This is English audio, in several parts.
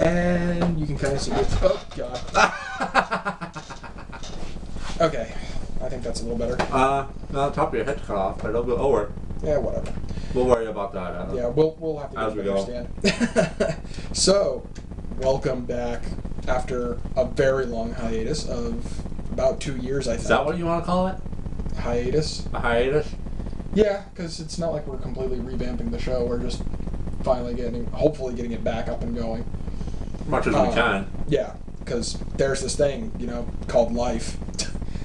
And you can kind of see it. Oh, God. Okay. I think that's a little better. No, the top of your head's cut off, but it'll go over. Yeah, whatever. We'll worry about that. Yeah, we'll have to get a better stand. So, welcome back after a very long hiatus of about 2 years, I think. Is that what you want to call it? Hiatus? A hiatus? Yeah, because it's not like we're completely revamping the show. We're just finally hopefully getting it back up and going. As much as we can. Yeah, because there's this thing, called life.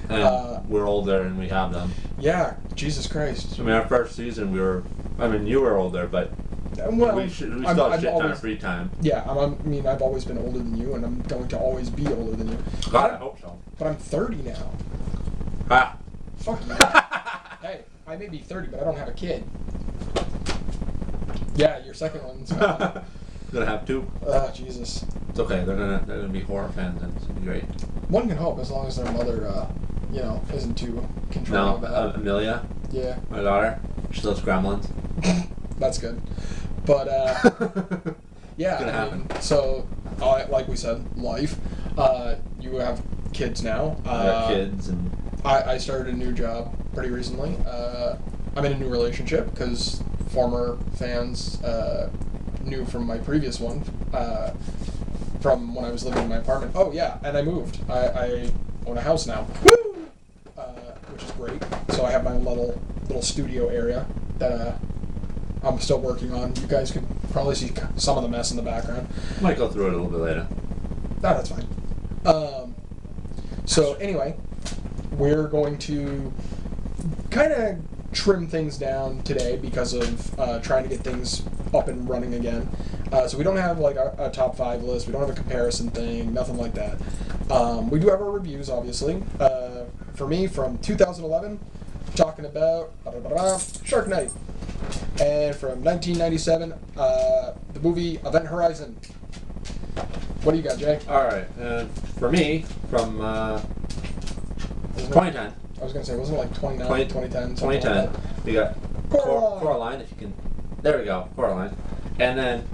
And we're older and we have them. Yeah, Jesus Christ. I mean, our first season, you were older, but we still have shit ton of free time. Yeah, I've always been older than you, and I'm going to always be older than you. God, I hope so. But I'm 30 now. Ah. Fuck you. Hey, I may be 30, but I don't have a kid. Yeah, your second one's Gonna have two. Jesus. It's okay. They're gonna be horror fans, and it's gonna be great. One can hope, as long as their mother, isn't too controlling about it. Amelia. Yeah. My daughter. She loves gremlins. That's good. But yeah. It's gonna happen. So, like we said, life. You have kids now. I got kids, and I started a new job pretty recently. I'm in a new relationship because former fans knew from my previous one, from when I was living in my apartment. Oh yeah, and I moved. I own a house now. Woo! Which is great. So I have my little studio area that I'm still working on. You guys could probably see some of the mess in the background. Might go through it a little bit later. No, that's fine. So anyway, we're going to kind of trim things down today because of trying to get things up and running again. So we don't have like a top 5 list. We don't have a comparison thing. Nothing like that. We do have our reviews, obviously. For me, from 2011, talking about Shark Night. And from 1997, the movie Event Horizon. What do you got, Jay? All right. For me, from 2010. I was going to say, wasn't it like 2010? 2010. Like We got Coraline, if you can. There we go, Coraline. And then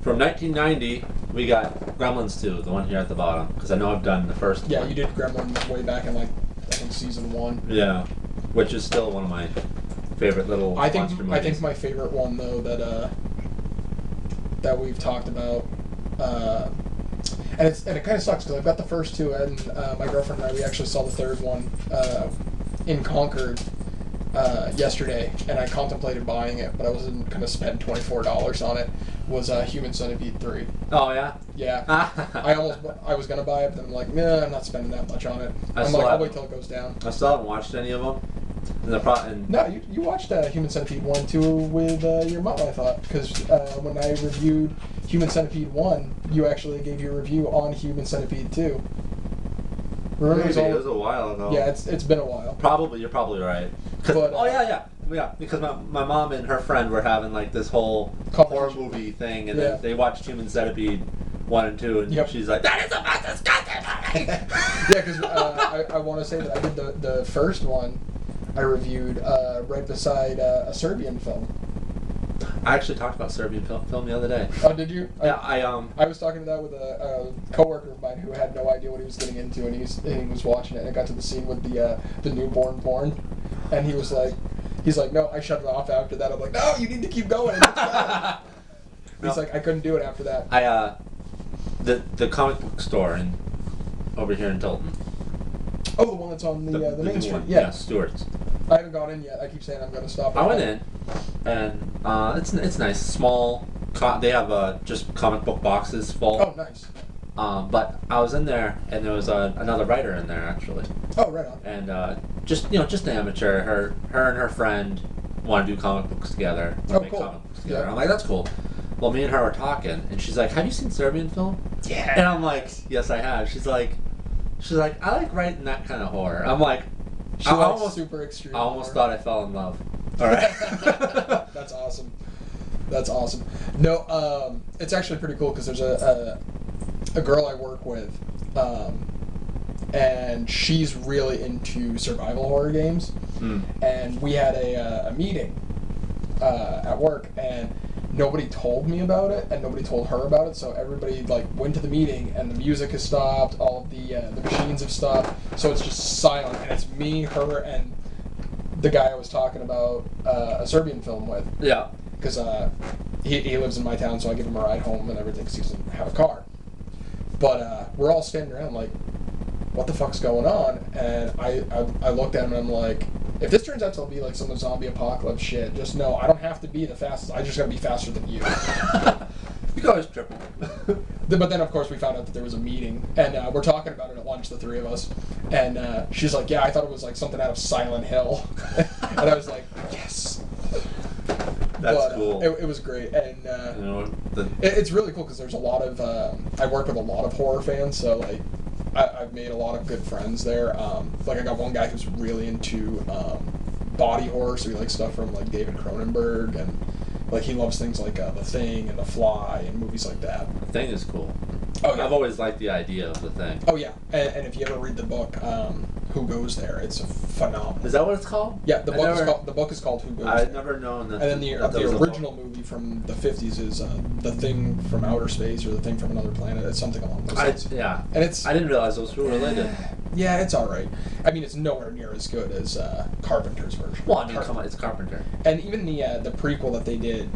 from 1990, we got Gremlins 2, the one here at the bottom, because I know I've done the first one. Yeah, you did Gremlins way back in I think season 1. Yeah, which is still one of my favorite little monster movies. I think my favorite one though that we've talked about, and it kind of sucks because I've got the first 2, and my girlfriend and I, we actually saw the third one in Concord yesterday, and I contemplated buying it, but I wasn't going to spend $24 on it. Was Human Centipede 3. Oh yeah. Yeah. I was going to buy it, but then I'm like, nah, I'm not spending that much on it. I'll wait till it goes down. I still haven't watched any of them. No, you watched Human Centipede 1 too with your mom, I thought, because when I reviewed Human Centipede 1, you actually gave your review on Human Centipede 2. Remember, Maybe it was a while ago. Yeah, it's been a while. You're probably right. But, Yeah, because my mom and her friend were having like this whole horror movie thing, and then they watched Human Centipede 1 and 2, and she's like, "That is the most disgusting movie!" Yeah, because I want to say that I did the first one I reviewed right beside a Serbian film. I actually talked about Serbian film the other day. Oh, did you? Yeah, I was talking to that with a coworker of mine who had no idea what he was getting into, and he was watching it, and it got to the scene with the newborn porn, and he's like, no, I shut it off after that. I'm like, no, you need to keep going. He's like, I couldn't do it after that. The comic book store over here in Tilton. Oh, the one that's on the main street. Yeah, Stewart's. I haven't gone in yet. I keep saying I'm going to stop. I went in, and it's nice. Small. They have just comic book boxes full. Oh, nice. But I was in there, and there was another writer in there actually. Oh, right on. And just an amateur. Her and her friend want to do comic books together. Cool. Comic books together. Yeah. I'm like, that's cool. Well, me and her were talking, and she's like, "Have you seen Serbian film?" Yeah. And I'm like, "Yes, I have." She's like, "I like writing that kind of horror." I'm like, I almost super extreme. I almost thought I fell in love. All right. That's awesome. That's awesome. No, it's actually pretty cool because there's a girl I work with, and she's really into survival horror games. And we had a meeting at work, and nobody told me about it, and nobody told her about it, so everybody, like, went to the meeting, and the music has stopped, all of the machines have stopped, so it's just silent, and it's me, her, and the guy I was talking about a Serbian film with. Yeah. Because he lives in my town, so I give him a ride home and everything, because he doesn't have a car. But we're all standing around like, what the fuck's going on? And I looked at him and I'm like, if this turns out to be like some zombie apocalypse shit, just know I don't have to be the fastest. I just gotta be faster than you. You can always triple. But then, of course, we found out that there was a meeting, and we're talking about it at lunch, the three of us. And she's like, yeah, I thought it was like something out of Silent Hill. And I was like, yes. That's cool. It was great, and you know, it's really cool because there's a lot of I work with a lot of horror fans, so like I've made a lot of good friends there. Like I got one guy who's really into body horror, so he likes stuff from like David Cronenberg, and like he loves things like The Thing and The Fly and movies like that. The Thing is cool. Oh yeah. I've always liked the idea of The Thing. Oh yeah, and if you ever read the book, Who Goes There, it's phenomenal. Is that what it's called? Yeah, the book is called Who Goes There. I've never known that. And then the original movie from the 50s is The Thing from Outer Space or The Thing from Another Planet. It's something along those lines. Yeah. And it's I didn't realize those were related. Yeah, it's all right. I mean, it's nowhere near as good as Carpenter's version. Well, I mean, come on, it's Carpenter. And even the prequel that they did,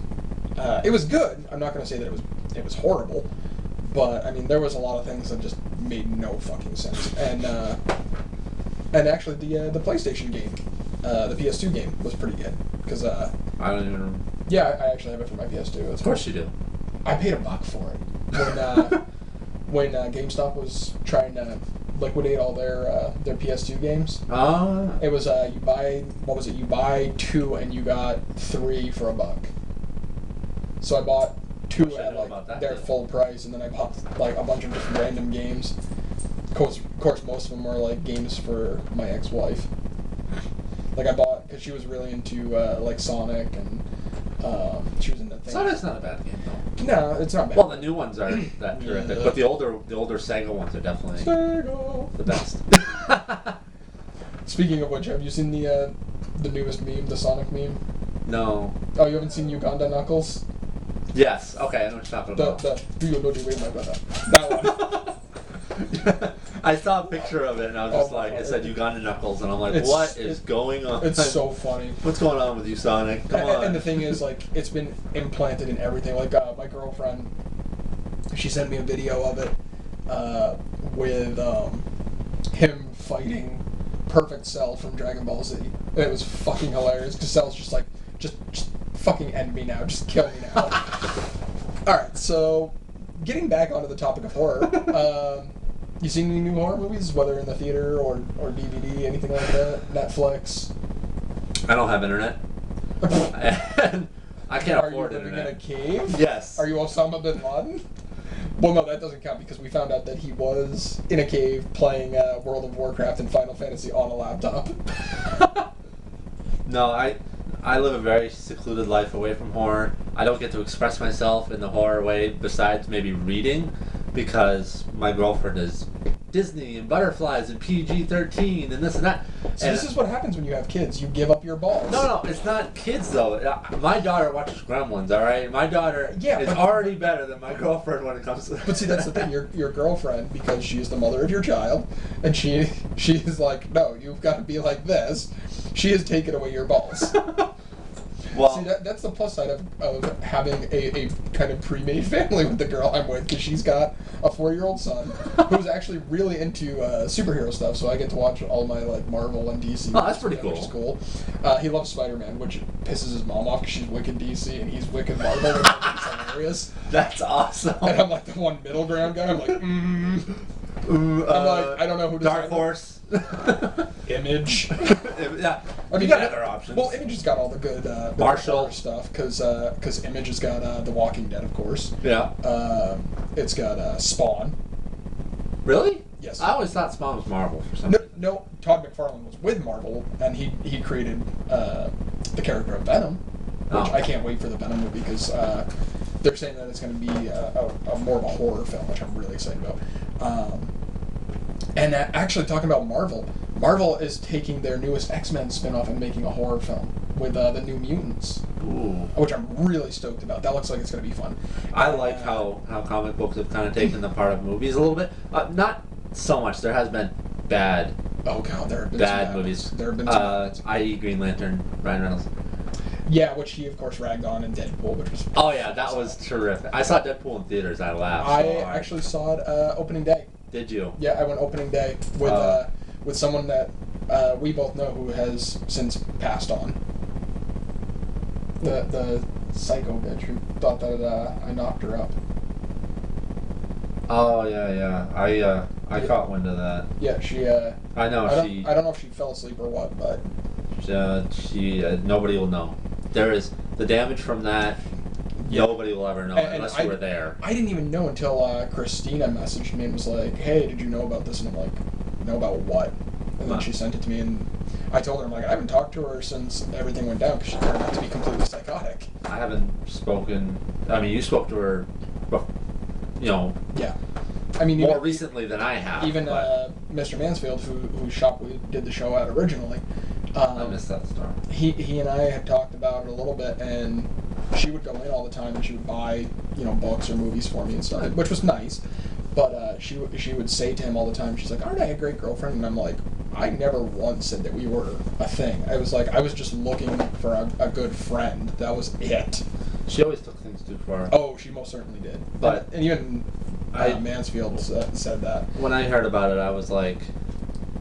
it was good. I'm not going to say that it was horrible, but I mean, there was a lot of things that just made no fucking sense. And actually, the PlayStation game, the PS2 game, was pretty good because I don't even remember. Yeah, I actually have it for my PS2. Of course you do. I paid $1 for it when GameStop was trying to liquidate all their PS2 games. Ah. It was you buy 2 and you got 3 for $1. So I bought 2 at like their full price, and then I bought like a bunch of different random games. Of course, most of them were like games for my ex-wife. Like I bought because she was really into like Sonic, and she was into things. Sonic's not a bad game though. No, it's not bad. Well, the new ones aren't that terrific, but the older Sega ones are definitely the best. Speaking of which, have you seen the newest meme, the Sonic meme? No. Oh, you haven't seen Uganda Knuckles? Yes. Okay, I know what you're talking about. Do you know the way, my brother? That one. I saw a picture of it and I was just like, it said Uganda Knuckles, and I'm like, what is going on? It's so funny. What's going on with you, Sonic? Come on. And the thing is, like, it's been implanted in everything. Like, my girlfriend, she sent me a video of it with him fighting Perfect Cell from Dragon Ball Z. And it was fucking hilarious because Cell's just like, just fucking end me now. Just kill me now. Alright, so getting back onto the topic of horror, you seen any new horror movies, whether in the theater or DVD, anything like that? Netflix? I don't have internet. And I can't afford internet. Are you living in a cave? Yes. Are you Osama bin Laden? Well, no, that doesn't count because we found out that he was in a cave playing World of Warcraft and Final Fantasy on a laptop. No, I live a very secluded life away from horror. I don't get to express myself in the horror way besides maybe reading, because my girlfriend is Disney and butterflies and PG-13 and this and that. So this is what happens when you have kids. You give up your balls. No, it's not kids though. My daughter watches Gremlins, all right? My daughter is already better than my girlfriend when it comes to... But see, that's the thing. Your girlfriend, because she is the mother of your child, and she is like, no, you've got to be like this. She has taken away your balls. Well, see, that's the plus side of having a kind of pre-made family with the girl I'm with, because she's got a 4-year-old son who's actually really into superhero stuff, so I get to watch all my like Marvel and DC. Oh, that's pretty cool. Which is cool. He loves Spider-Man, which pisses his mom off because she's wicked DC and he's wicked Marvel, which is hilarious. That's awesome. And I'm like the one middle ground guy. I'm like, I'm like, I don't know who to Dark Horse. Image. Yeah. I mean, you got other options. Well, Image has got all the good Marshall stuff because Image has got The Walking Dead, of course. Yeah. It's got Spawn. Really? Yes. I always thought Spawn was Marvel for some reason. No, Todd McFarlane was with Marvel, and he created the character of Venom, which I can't wait for the Venom movie because they're saying that it's going to be a more of a horror film, which I'm really excited about. And actually, talking about Marvel is taking their newest X-Men spin-off and making a horror film. with the New Mutants, Ooh. which I'm really stoked about. That looks like it's going to be fun. I like how comic books have kind of taken the part of movies a little bit. Not so much. There has been bad. Oh god, there have been bad some movies. There have been some i.e. Green Lantern, Ryan Reynolds. Yeah, which he of course ragged on in Deadpool, which was. Oh yeah, that was terrific. I saw Deadpool in theaters. I laughed. I actually saw it opening day. Did you? Yeah, I went opening day with someone that we both know who has since passed on. The psycho bitch who thought that I knocked her up. Oh yeah. I caught wind of that. Yeah, she. I know I don't know if she fell asleep or what, but. She nobody will know. There is the damage from that. Yeah. Nobody will ever know unless you were there. I didn't even know until Christina messaged me and was like, "Hey, did you know about this?" And I'm like, "Know about what?" And then she sent it to me, and I told her, I'm like, I haven't talked to her since everything went down because she turned out to be completely psychotic. I haven't spoken. I mean, you spoke to her, you know. Yeah. I mean, more recently than I have. Even Mr. Mansfield, whose shop we did the show at originally. I missed that story. He and I had talked about it a little bit, and she would go in all the time and she would buy, books or movies for me and stuff, which was nice. But she would say to him all the time, she's like, "Aren't I a great girlfriend?" And I'm like, I never once said that we were a thing. I was like, I was just looking for a good friend. That was it. She always took things too far. Oh, she most certainly did. But and even Mansfield said that. When I heard about it, I was like,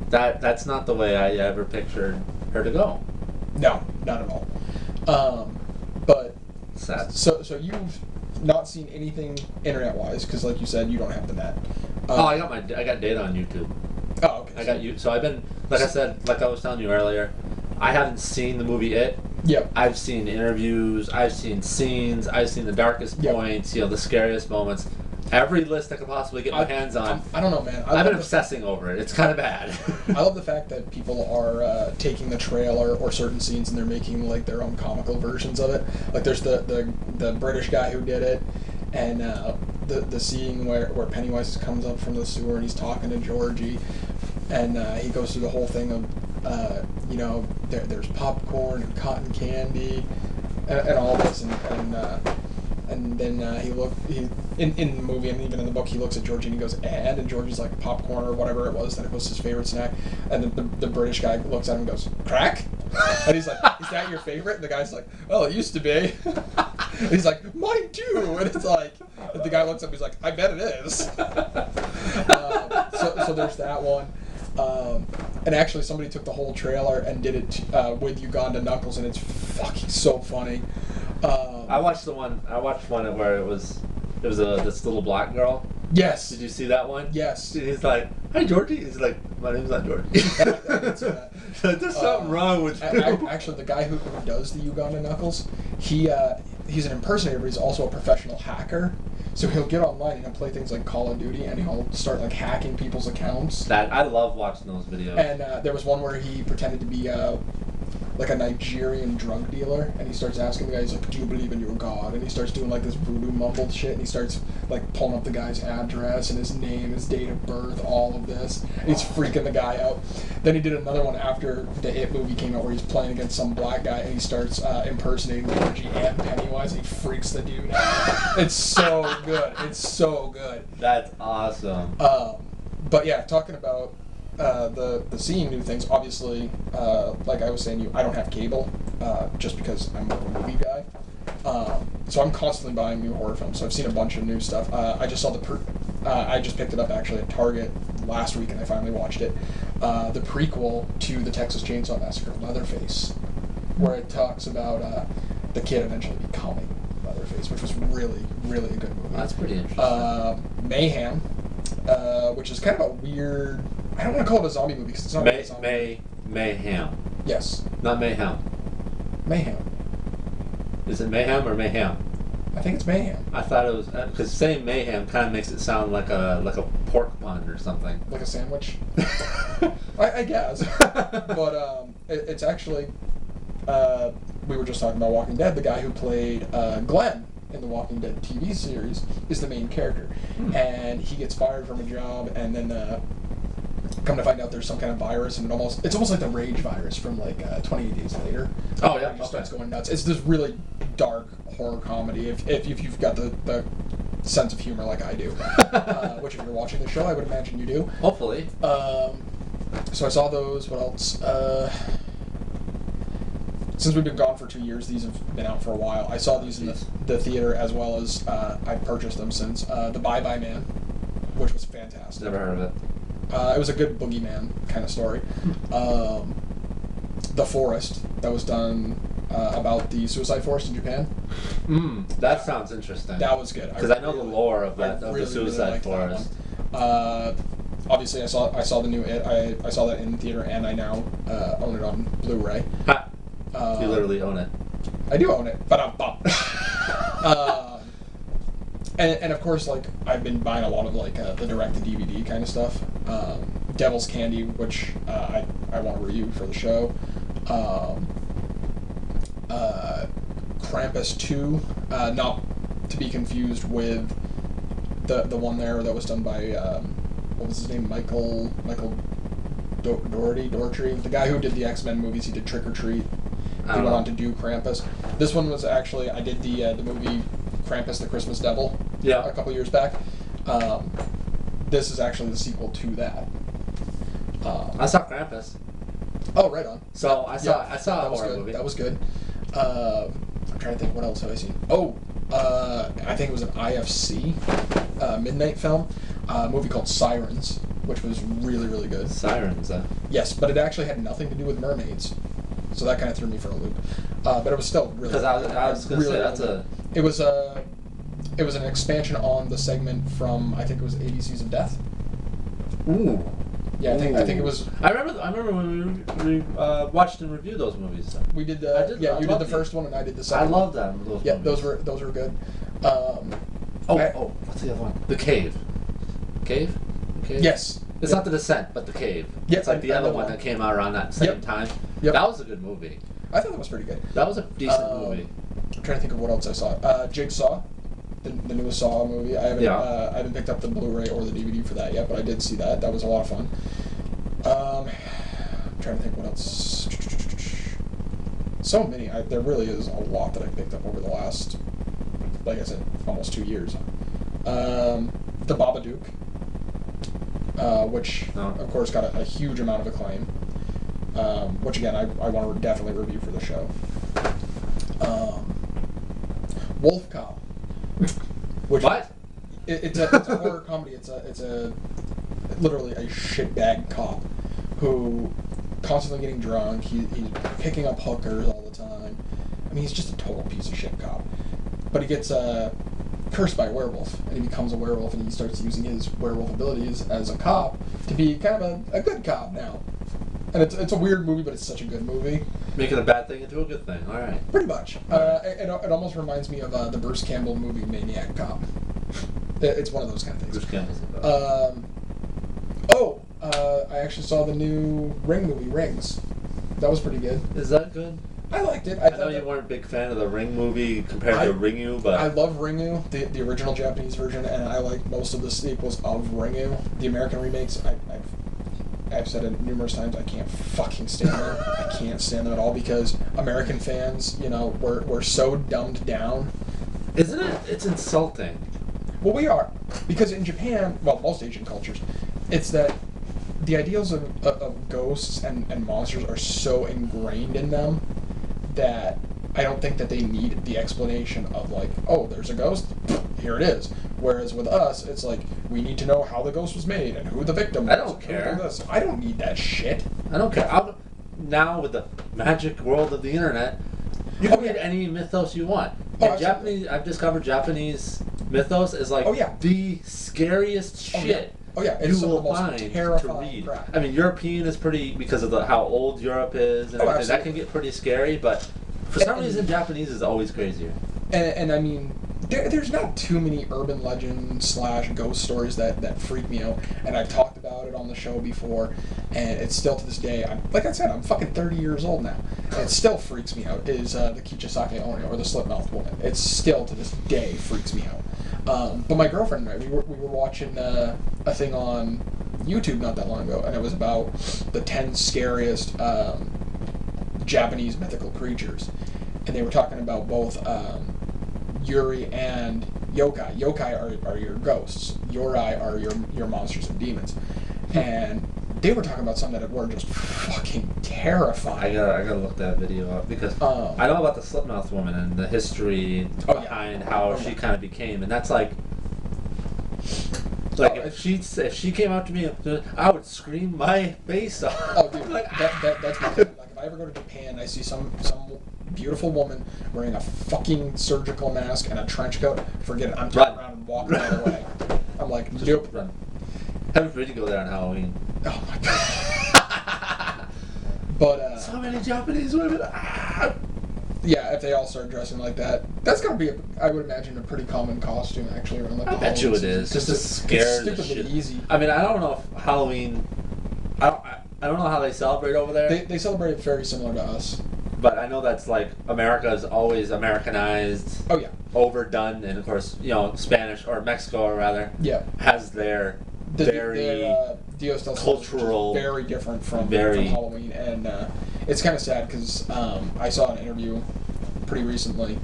that's not the way I ever pictured her to go. No, not at all. But sad. So you've not seen anything internet-wise because, like you said, you don't have the net. I got data on YouTube. Oh, okay. I got you. So I've been, like I said, like I was telling you earlier, I haven't seen the movie It. Yep. I've seen interviews. I've seen scenes. I've seen the darkest points. The scariest moments. Every list I could possibly get my hands on. I don't know, man. I've been obsessing over it. It's kind of bad. I love the fact that people are taking the trailer or certain scenes and they're making like their own comical versions of it. Like there's the British guy who did it, and the scene where Pennywise comes up from the sewer and he's talking to Georgie, and he goes through the whole thing of there's popcorn and cotton candy and all this and then he in the movie and even in the book he looks at Georgie and he goes and Georgie's like popcorn or whatever it was his favorite snack, and the British guy looks at him and goes, "Crack?" And he's like, "Is that your favorite?" And the guy's like, "Well, it used to be." And he's like, "Mine too." And it's like, the guy looks up and he's like, "I bet it is." So there's that one. And actually somebody took the whole trailer and did it with Uganda Knuckles, and it's fucking so funny. I watched one where it was this little black girl. Yes. Did you see that one? Yes. He's like, "Hi, Georgie." He's like, "My name's not Georgie." I did see that. There's something wrong with you. Actually, the guy who does the Uganda Knuckles, he's an impersonator, but he's also a professional hacker. So he'll get online and he'll play things like Call of Duty, and he'll start like hacking people's accounts. I love watching those videos. And there was one where he pretended to be like a Nigerian drug dealer, and he starts asking the guy, he's like, "Do you believe in your God?" And he starts doing like this voodoo mumbled shit, and he starts like pulling up the guy's address and his name, his date of birth, all of this. And he's freaking the guy out. Then he did another one after the It movie came out where he's playing against some black guy, and he starts impersonating Georgie and Pennywise, and he freaks the dude out. It's so good. It's so good. That's awesome. But yeah, talking about the seeing new things, obviously, like I was saying, I don't have cable, just because I'm a movie guy. So I'm constantly buying new horror films. So I've seen a bunch of new stuff. I just saw I just picked it up actually at Target last week, and I finally watched it. The prequel to the Texas Chainsaw Massacre, Leatherface, where it talks about the kid eventually becoming Leatherface, which was really, really a good movie. That's pretty interesting. Mayhem, which is kind of a weird. I don't want to call it a zombie movie because it's not a zombie movie. Mayhem. Yes. Not Mayhem. Mayhem. Is it Mayhem or Mayhem? I think it's Mayhem. I thought it was because saying Mayhem kind of makes it sound like a pork pun or something. Like a sandwich. I guess. But it's actually. We were just talking about Walking Dead. The guy who played Glenn in the Walking Dead TV series is the main character, and he gets fired from a job, and then Come to find out, there's some kind of virus, and it's almost like the Rage virus from like 28 Days Later. Oh yeah, It just starts going nuts. It's this really dark horror comedy. If you've got the sense of humor like I do, which if you're watching the show, I would imagine you do. Hopefully. So I saw those. What else? Since we've been gone for 2 years, these have been out for a while. I saw these in the theater, as well as I purchased them since The Bye Bye Man, which was fantastic. Never heard of it. It was a good boogeyman kind of story. The Forest, that was done about the suicide forest in Japan. That sounds interesting. That was good. Because I know the lore of that, of the suicide forest. Obviously, I saw the new It. I saw that in theater, and I now own it on Blu-ray. You literally own it. I do own it, but and of course, like, I've been buying a lot of like the direct-to-DVD kind of stuff. Devil's Candy, which I want to review for the show. Krampus 2, not to be confused with the one there that was done by what was his name, Michael Dougherty, the guy who did the X-Men movies. He did Trick or Treat. He went on to do Krampus. This one was actually, I did the movie Krampus the Christmas Devil a couple years back. This is actually the sequel to that. I saw Krampus. Oh, right on. So I saw that a was horror good. movie. That was good. I'm trying to think, what else have I seen? Oh, I think it was an IFC midnight film, a movie called Sirens, which was really, really good. Sirens, Yes, but it actually had nothing to do with mermaids, so that kind of threw me for a loop. But it was still really. Because I was going to say that's a. It was an expansion on the segment from, I think it was ABCs of Death. Ooh. Yeah, I think it was. I remember when we watched and reviewed those movies. We did you did the first one and I did the I second. love them. Those were good. What's the other one? The Cave. Cave? Yes. It's not The Descent, but The Cave. Yep, It's like the other one that came out around that same time. Yep. That was a good movie. I thought that was pretty good. That was a decent movie. I'm trying to think of what else I saw. Jigsaw, the newest Saw movie. I haven't picked up the Blu-ray or the DVD for that yet, but I did see that. That was a lot of fun. I'm trying to think what else. So many. There really is a lot that I picked up over the last, like I said, almost 2 years. The Babadook, which of course got a huge amount of acclaim. Which again, I want to definitely review for the show. Wolf Cop. Which what? It's a horror comedy. It's a literally a shitbag cop who constantly getting drunk. He's picking up hookers all the time. I mean, he's just a total piece of shit cop. But he gets cursed by a werewolf, and he becomes a werewolf, and he starts using his werewolf abilities as a cop to be kind of a good cop now. And it's a weird movie, but it's such a good movie. Making a bad thing into a good thing. All right. Pretty much. It almost reminds me of the Bruce Campbell movie Maniac Cop. It's one of those kind of things. Bruce Campbell's I actually saw the new Ring movie, Rings. That was pretty good. Is that good? I liked it. I know you weren't a big fan of the Ring movie compared to Ringu, but... I love Ringu, the original Japanese version, and I like most of the sequels of Ringu. The American remakes, I've said it numerous times, I can't fucking stand them. I can't stand them at all because American fans, we're so dumbed down. Isn't it? It's insulting. Well, we are. Because in Japan, well, most Asian cultures, it's that the ideals of ghosts and monsters are so ingrained in them that I don't think that they need the explanation of like, oh, there's a ghost, here it is. Whereas with us, it's like, we need to know how the ghost was made and who the victim was. I don't care. I don't need that shit. I don't care. Now with the magic world of the internet, you can get any mythos you want. I've discovered Japanese mythos is like the scariest shit. It's you will find to read. Crap. I mean, European is pretty because of how old Europe is and everything. That can get pretty scary, but for some reason, Japanese is always crazier. And I mean, there's not too many urban legend / ghost stories that freak me out. And I've talked about it on the show before, and it's still to this day. Like I said, I'm fucking 30 years old now, and it still freaks me out. Is the Kichisake Oni or the Slipmouth Woman? It still to this day freaks me out. But my girlfriend and I, we were watching a thing on YouTube not that long ago, and it was about the 10 scariest Japanese mythical creatures, and they were talking about both Yuri and yokai. Yokai are your ghosts. Yuri are your monsters and demons, and they were talking about some that were just fucking terrifying. I gotta look that video up because I know about the Slipmouth woman and the history behind how she kind of became, and that's like if she came up to me, I would scream my face off. Oh, dude, that's my thing. Like, if I ever go to Japan, I see some beautiful woman wearing a fucking surgical mask and a trench coat. Forget it. I'm turning around and walking the other way. I'm like, nope. Run. Heaven forbid you go there on Halloween. Oh my god. But so many Japanese women. Ah! Yeah, if they all start dressing like that, that's gonna be, I would imagine, a pretty common costume actually around like the I bet you it is. Just to scare the shit. Easy. I mean, I don't know if Halloween. I don't know how they celebrate over there. They celebrate very similar to us. But I know that's like America is always Americanized. Oh yeah. Overdone, and of course, Spanish or Mexico rather. Yeah. Has their very Dios del cultural, very different from Halloween, and it's kind of sad because I saw an interview pretty recently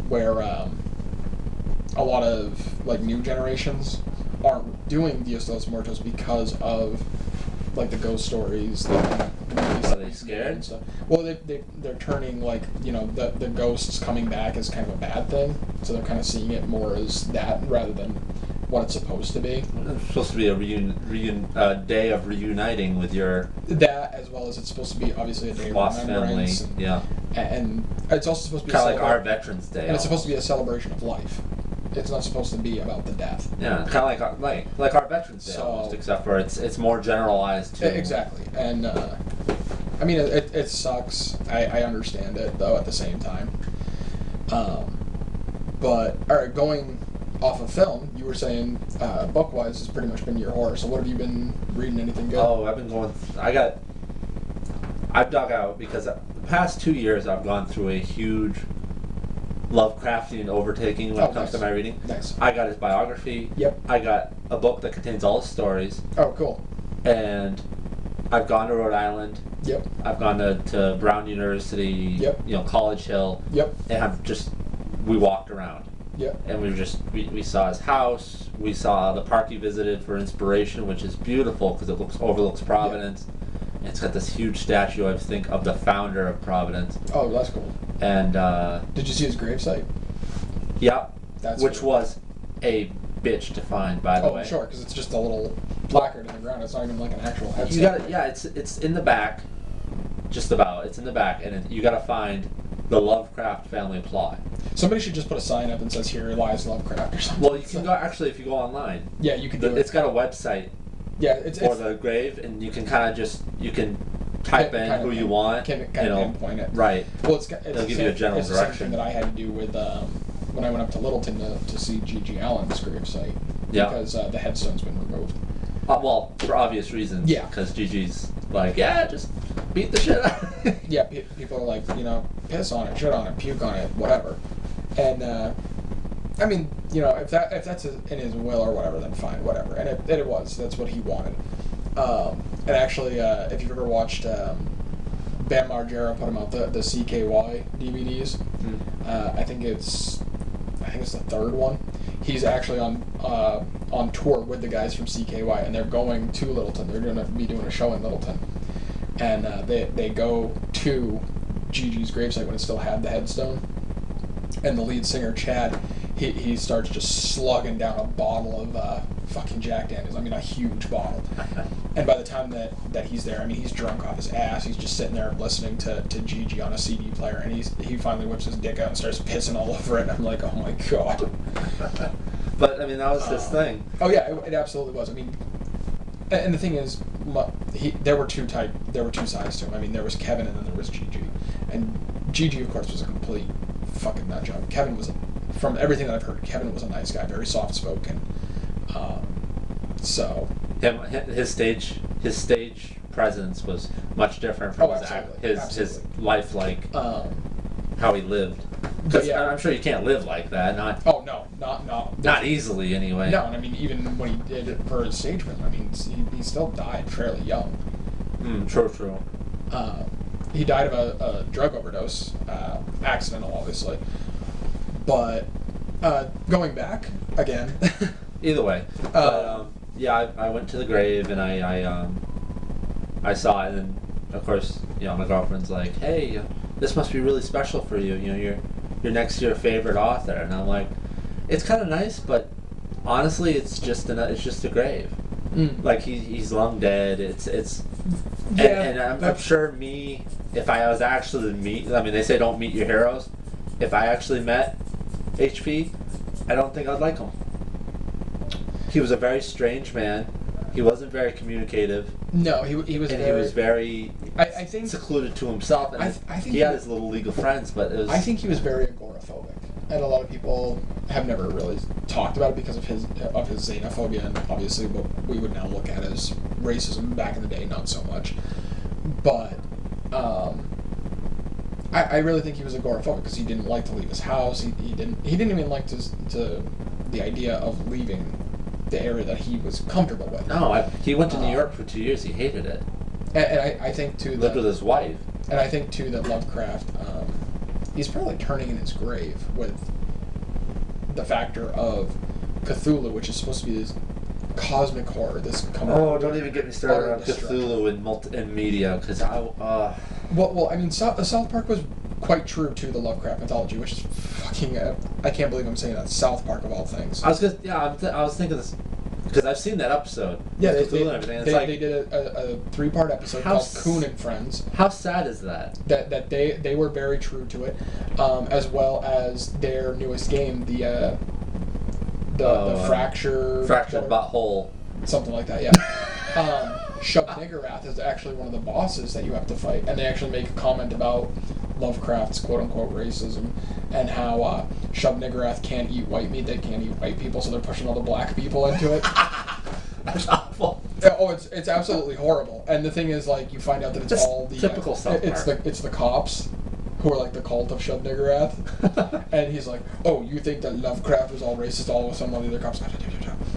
where a lot of like new generations aren't doing Dios de los Muertos because of like the ghost stories. Are they scared? And stuff. Well, they're turning like the ghosts coming back as kind of a bad thing, so they're kind of seeing it more as that rather than what it's supposed to be. It's supposed to be a day of reuniting with your... That, as well as it's supposed to be, obviously, a day of lost family, yeah. And it's also supposed to be... Kind of like our Veterans Day. And it's supposed to be a celebration of life. It's not supposed to be about the death. Yeah, kind of like our Veterans Day almost, except for it's more generalized, too. Exactly. And, I mean, it sucks. I understand it, though, at the same time. But, alright, going off of film, you were saying book-wise has pretty much been your horror. So what have you been reading? Anything good? Oh, I've been going... I've dug out because the past 2 years I've gone through a huge Lovecraftian overtaking when it comes to my reading. Nice. I got his biography. Yep. I got a book that contains all his stories. Oh, cool. And I've gone to Rhode Island. Yep. I've gone to Brown University. Yep. College Hill. Yep. And we walked around. Yeah. And we saw his house. We saw the park he visited for inspiration, which is beautiful because it overlooks Providence. Yeah. It's got this huge statue, I think, of the founder of Providence. Oh, that's cool. And did you see his gravesite? Yeah. That's which was a bitch to find, by the way. Oh, sure, because it's just a little placard in the ground. It's not even like an actual headstone. It's in the back, just about. It's in the back, and you got to find the Lovecraft family plot. Somebody should just put a sign up that says "Here lies Lovecraft" or something. Well, you can go if you go online. Yeah, you can do it. It's got a website. Yeah, it's the grave, and you can kind of type in who you want. Kind of pinpoint it. Right. Well, they'll give you a general direction. It's the same thing that I had to do with when I went up to Littleton to see G.G. Allen's gravesite. Yeah. Because the headstone's been removed. Well, for obvious reasons. Yeah. Because Gigi's like, just beat the shit out of it. Yeah, people are like, piss on it, shit on it, puke on it, whatever. And, I mean, if that's in his will or whatever, then fine, whatever. And it was. That's what he wanted. And actually, if you've ever watched Bam Margera put him out the CKY DVDs, I think it's the third one. He's actually on tour with the guys from CKY, and they're going to Littleton. They're going to be doing a show in Littleton, and they go to Gigi's gravesite when it still had the headstone. And the lead singer Chad, he starts just slugging down a bottle of fucking Jack Daniels. I mean, a huge bottle. And by the time that he's there, I mean, he's drunk off his ass. He's just sitting there listening to Gigi on a CD player, and he finally whips his dick out and starts pissing all over it. And I'm like, oh my god. But I mean, that was his thing. Oh yeah, it absolutely was. I mean, and the thing is, there were two sides to him. I mean, there was Kevin, and then there was Gigi. And Gigi, of course, was a complete fucking nut job. Kevin was, from everything that I've heard, Kevin was a nice guy, very soft spoken. So his stage presence was much different from his life, like how he lived. Because I'm sure you can't live like that. Oh no, Not easily anyway. No, and I mean even when he did it for his stage run, I mean he still died fairly young. True. He died of a drug overdose, accidental, obviously. But going back again. Either way, I went to the grave and I saw it, and of course, my girlfriend's like, "Hey, this must be really special for you. You're next to your favorite author," and I'm like, "It's kind of nice, but honestly, it's just a grave. Like he's long dead. And I'm sure if I was actually to meet, I mean, they say don't meet your heroes. If I actually met HP, I don't think I'd like him. He was a very strange man. He wasn't very communicative. No, he was. And he was very, I think, secluded to himself. And I think he had his little league of friends, but it was. I think he was very agoraphobic, and a lot of people have never really talked about it because of his xenophobia, and obviously what we would now look at as racism. Back in the day, not so much, but I really think he was agoraphobic because he didn't like to leave his house. He didn't even like to the idea of leaving the area that he was comfortable with. No, he went to New York for 2 years. He hated it. And I think too lived with his wife. And I think too that Lovecraft, he's probably turning in his grave with the factor of Cthulhu, which is supposed to be this cosmic horror. Don't even get me started on Cthulhu in media, because Well, I mean, South Park was quite true to the Lovecraft mythology, which is fucking. I can't believe I'm saying that. South Park of all things. I was thinking this because I've seen that episode. Yeah, Cthulhu and everything. They did a 3-part episode called Coon and Friends. How sad is that? That they were very true to it, as well as their newest game, the fractured butthole, something like that. Yeah. Shub-Niggurath is actually one of the bosses that you have to fight, and they actually make a comment about Lovecraft's quote-unquote racism and how Shub-Niggurath can't eat white meat, they can't eat white people, so they're pushing all the black people into it. That's awful. Oh, it's absolutely horrible. And the thing is, like, you find out that it's all the typical South Park. It's the cops who are like the cult of Shub-Niggurath, and he's like, "Oh, you think that Lovecraft was all racist?" All of a sudden, all the other cops, and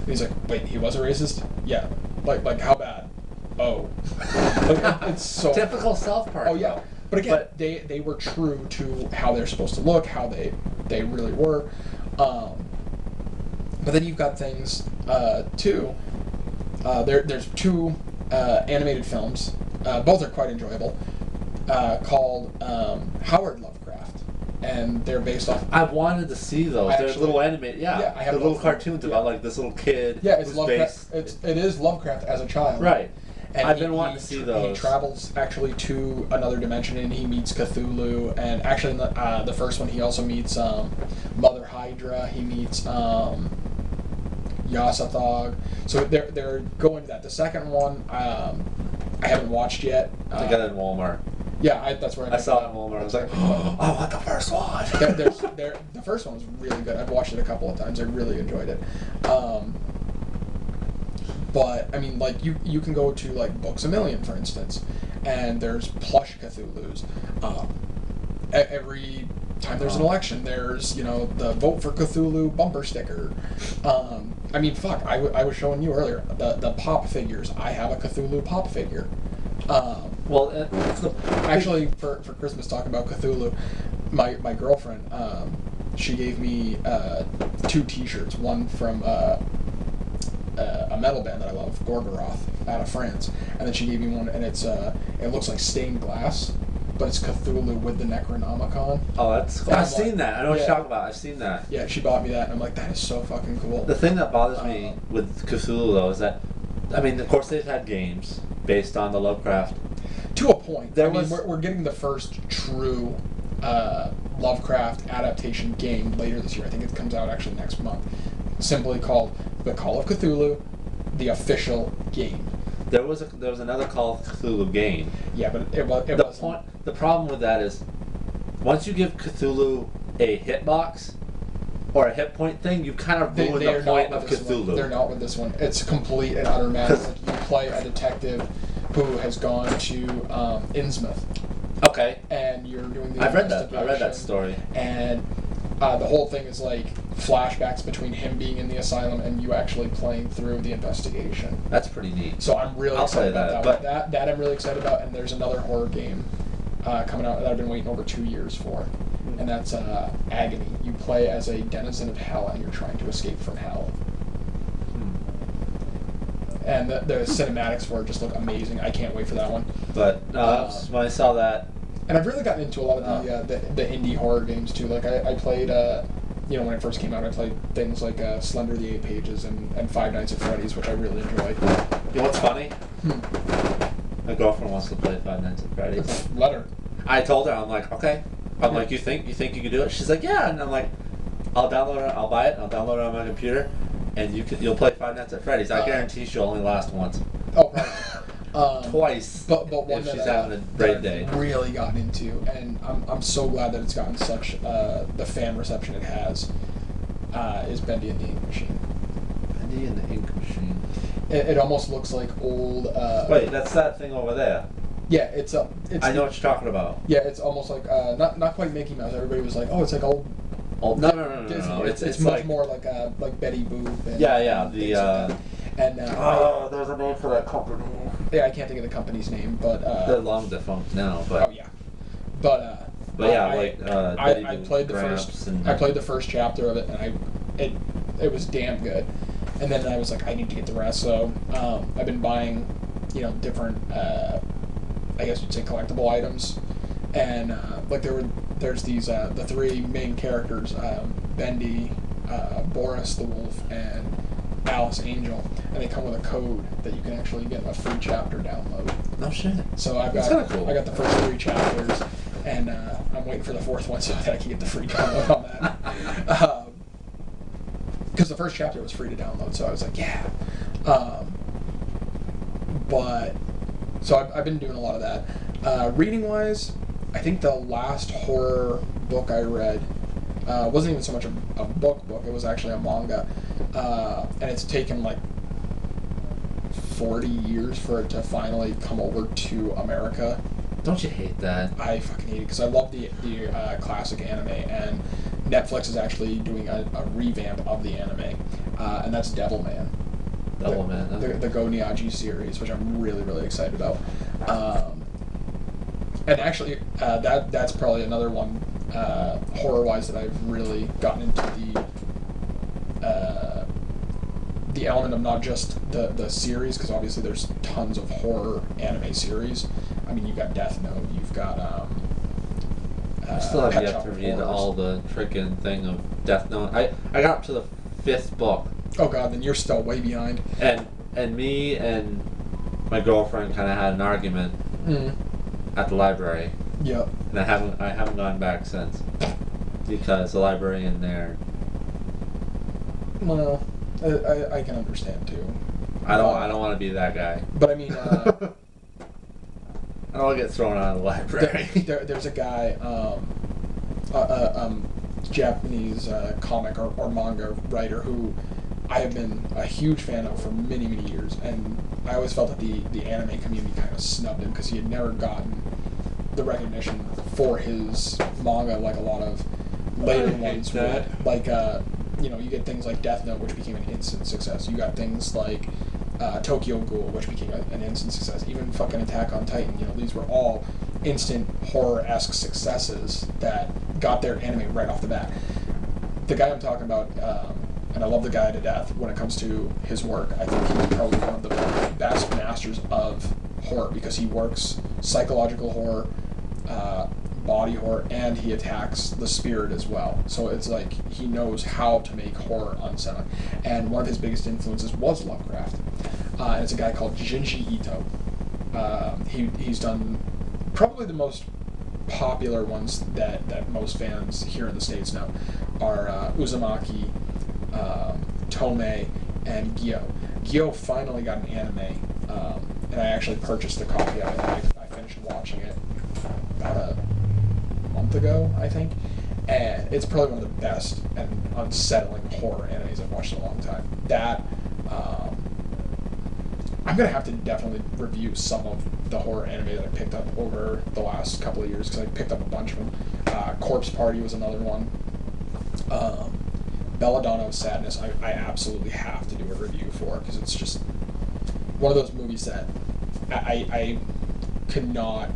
he's like, "Wait, he was a racist? Yeah, like how bad? Oh, it's so typical South Park. Oh yeah, but again, they were true to how they're supposed to look, how they really were. But then you've got things too. There's 2 animated films. Both are quite enjoyable. Called Howard Lovecraft, and they're based off. I wanted to see those. They're little animated. Yeah, I have the little cartoons about like this little kid. Yeah, it's Lovecraft. It is Lovecraft as a child. Right. And I've been wanting to see those. He travels actually to another dimension, and he meets Cthulhu. And actually, in the first one, he also meets Mother Hydra. He meets Yassathog. So they're going to that. The second one, I haven't watched yet. I got it in Walmart. Yeah, that's where I saw it in Walmart. I was like, oh, I want the first one. The first one was really good. I've watched it a couple of times. I really enjoyed it. But I mean, like you can go to like Books A Million, for instance, and there's plush Cthulhu's. Every time there's an election, there's the Vote for Cthulhu bumper sticker. I mean, fuck, I was showing you earlier the pop figures. I have a Cthulhu pop figure. Actually, for Christmas, talking about Cthulhu, my girlfriend, she gave me 2 T-shirts. One from a metal band that I love, Gorgoroth, out of France, and then she gave me one, and it looks like stained glass, but it's Cthulhu with the Necronomicon. Oh, that's cool. I've seen that. I know what you're talking about. I've seen that. Yeah, she bought me that, and I'm like, that is so fucking cool. The thing that bothers me with Cthulhu, though, is that, I mean, of course they've had games based on the Lovecraft. To a point. We're getting the first true Lovecraft adaptation game later this year. I think it comes out actually next month. Simply called The Call of Cthulhu, the official game. There was another Call of Cthulhu game. Yeah, but it wasn't. The problem with that is, once you give Cthulhu a hitbox or a hit point thing, you kind of ruin the point of Cthulhu. They're not with this one. It's complete and utter madness. You play a detective who has gone to Innsmouth. Okay, Okay. And you're doing the I read that investigation. story. And the whole thing is like flashbacks between him being in the asylum and you actually playing through the investigation. That's pretty neat. So I'm really I'll excited play about that, that. That I'm really excited about. And there's another horror game coming out that I've been waiting over 2 years for, and that's Agony. You play as a denizen of hell, and you're trying to escape from hell. And the cinematics for it just look amazing. I can't wait for that one. But when I saw that, and I've really gotten into a lot of the indie horror games too. Like I played, when it first came out, I played things like Slender the 8 Pages and Five Nights at Freddy's, which I really enjoyed. You know what's funny? My girlfriend wants to play Five Nights at Freddy's. Let her. I told her, I'm like, okay. I'm like, you think you can do it? She's like, yeah. And I'm like, I'll download it. I'll buy it. I'll download it on my computer, and you'll play Five Nights at Freddy's. I guarantee she'll only last once. Oh, right. Twice. But one if that she's having a great day. I've really gotten into, and I'm so glad that it's gotten such the fan reception it has, is Bendy and the Ink Machine. Bendy and the Ink Machine. It almost looks like old. Wait, that's that thing over there. Yeah, it's I know what you're talking about. Yeah, it's almost like not quite Mickey Mouse. Everybody was like, oh, it's like old. No. It's much like, more like Betty Boop. And, yeah. And there's a name for that company. Yeah, I can't think of the company's name, but they're long defunct now. But oh yeah, but yeah, I played the first. I played the first chapter of it, and it was damn good. And then I was like, I need to get the rest. So I've been buying, different. I guess you'd say collectible items, and there's these the 3 main characters, Bendy, Boris the Wolf, and Alice Angel, and they come with a code that you can actually get a free chapter download. No shit. So I got the first 3 chapters, and I'm waiting for the 4th one so that I can get the free download on that. Because the first chapter was free to download, so I was like, yeah. So I've been doing a lot of that. Reading-wise, I think the last horror book I read wasn't even so much a book. It was actually a manga. And it's taken like 40 years for it to finally come over to America. Don't you hate that? I fucking hate it because I love the classic anime, and Netflix is actually doing a revamp of the anime, and that's Devilman. The Go Nyaji series, which I'm really, really excited about. And actually, that's probably another one, horror-wise, that I've really gotten into the element of not just the series, because obviously there's tons of horror anime series. I mean, you've got Death Note, you've got I still have yet to read all the freaking thing of Death Note. I got up to the 5th book. Oh god, then you're still way behind. And me and my girlfriend kind of had an argument at the library. Yep. And I haven't gone back since because the librarian there. Well, I can understand too. I don't want to be that guy. But I mean, I don't want to get thrown out of the library. There's a guy, Japanese comic or manga writer who I have been a huge fan of for many, many years, and I always felt that the anime community kind of snubbed him because he had never gotten the recognition for his manga like a lot of later ones would. Like, you get things like Death Note, which became an instant success. You got things like Tokyo Ghoul, which became an instant success. Even fucking Attack on Titan. These were all instant horror-esque successes that got their anime right off the bat. The guy I'm talking about, and I love the guy to death when it comes to his work. I think he's probably one of the best masters of horror because he works psychological horror, body horror, and he attacks the spirit as well. So it's like he knows how to make horror unsettling. And one of his biggest influences was Lovecraft. And it's a guy called Junji Ito. He's done probably the most popular ones that most fans here in the States know are Uzumaki, Tomei, and Gyo. Gyo finally got an anime, and I actually purchased a copy of it. I finished watching it about a month ago, I think, and it's probably one of the best and unsettling horror animes I've watched in a long time. That I'm gonna have to definitely review some of the horror anime that I picked up over the last couple of years, because I picked up a bunch of them. Corpse Party was another one. Belladonna of Sadness, I absolutely have to do a review for, because it's just one of those movies that I could not.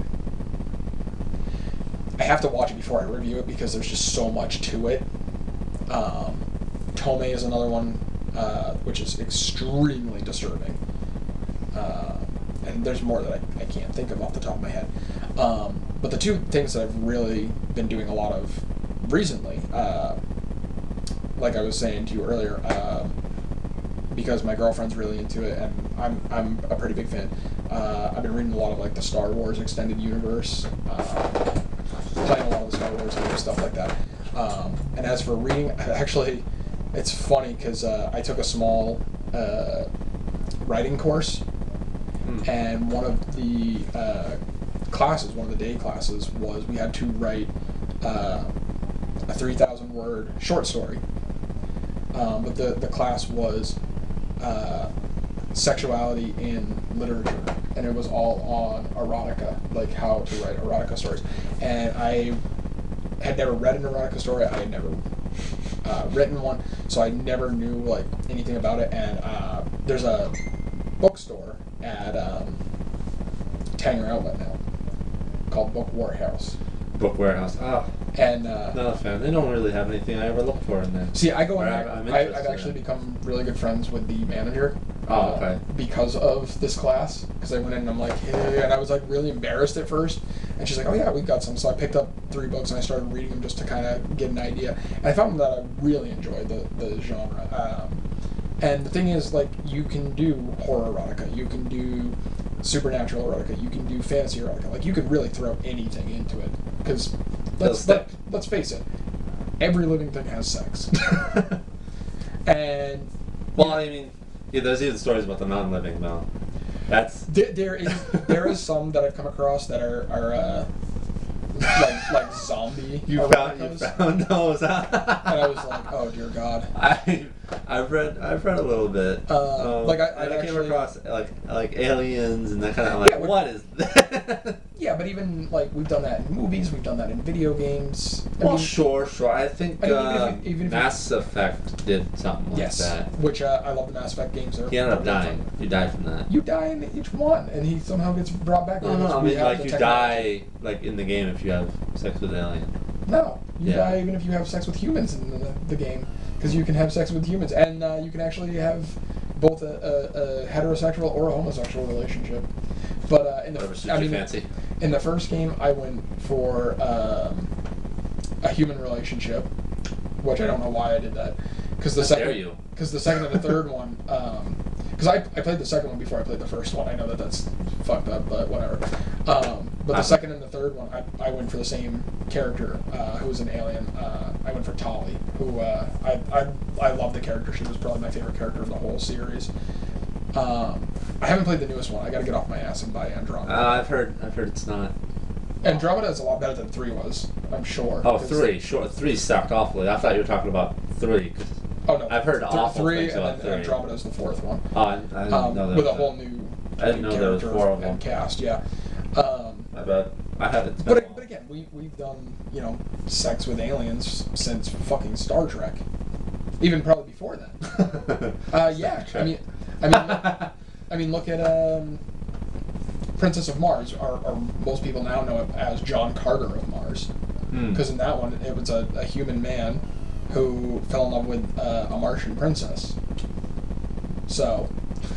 I have to watch it before I review it, because there's just so much to it. Tomei is another one, which is extremely disturbing. And there's more that I can't think of off the top of my head. But the two things that I've really been doing a lot of recently, like I was saying to you earlier, because my girlfriend's really into it, and I'm a pretty big fan. I've been reading a lot of like the Star Wars extended universe, playing a lot of the Star Wars games, stuff like that. And as for reading, actually, it's funny because I took a small writing course, and one of the classes, one of the day classes, was we had to write a 3,000 word short story. But the class was sexuality in literature, and it was all on erotica, like how to write erotica stories. And I had never read an erotica story. I had never written one, so I never knew like anything about it. And there's a bookstore at Tanger Outlet now called Book Warehouse. Book Warehouse. Oh. And not a fan. They don't really have anything I ever look for in there. See, I go in there. I've actually become really good friends with the manager. Oh, okay. Because of this class, because I went in and I'm like, hey, and I was like really embarrassed at first, and she's like, oh yeah, we got some. So I picked up 3 books and I started reading them just to kind of get an idea, and I found that I really enjoyed the genre. And the thing is, like, you can do horror erotica, you can do supernatural erotica, you can do fantasy erotica. Like, you could really throw anything into it, because let's face it, every living thing has sex. And well, I mean, yeah, there's even stories about the non-living though. That's there is some that I've come across that are like zombie. You found those, huh? And I was like, oh dear God. I've read a little bit. Like I came across like aliens and that kind of like, yeah, what is that? Yeah, but even like we've done that in movies, we've done that in video games. I mean, sure. I think even if Mass Effect did something like that. Which I love the Mass Effect games. He ended up dying. You die from that. You die in each one, and he somehow gets brought back. No, I mean like you die like in the game if you have sex with an alien. No, you die even if you have sex with humans in the game, because you can have sex with humans, and you can actually have both a heterosexual or a homosexual relationship. But in the first game, I went for a human relationship, which I don't know why I did that. Because the second and the third one, because I played the second one before I played the first one. I know that's fucked up, but whatever. But the second and the third one, I went for the same character who was an alien. I went for Tali, who I love the character. She was probably my favorite character of the whole series. I haven't played the newest one. I got to get off my ass and buy Andromeda. I've heard it's not. Andromeda is a lot better than 3 was, I'm sure. Oh, 3, sure. 3 sucked awfully. I thought you were talking about 3. Oh no, I've heard awful 3, things about and 3. then Andromeda is the 4th one. Oh, I didn't know that. With a whole new I didn't know there was 4 of them. And cast, yeah. I bet. I haven't. But again, we've done sex with aliens since fucking Star Trek, even probably before that. Yeah, I mean, look at Princess of Mars, or most people now know it as John Carter of Mars, because in that one it was a human man who fell in love with a Martian princess. So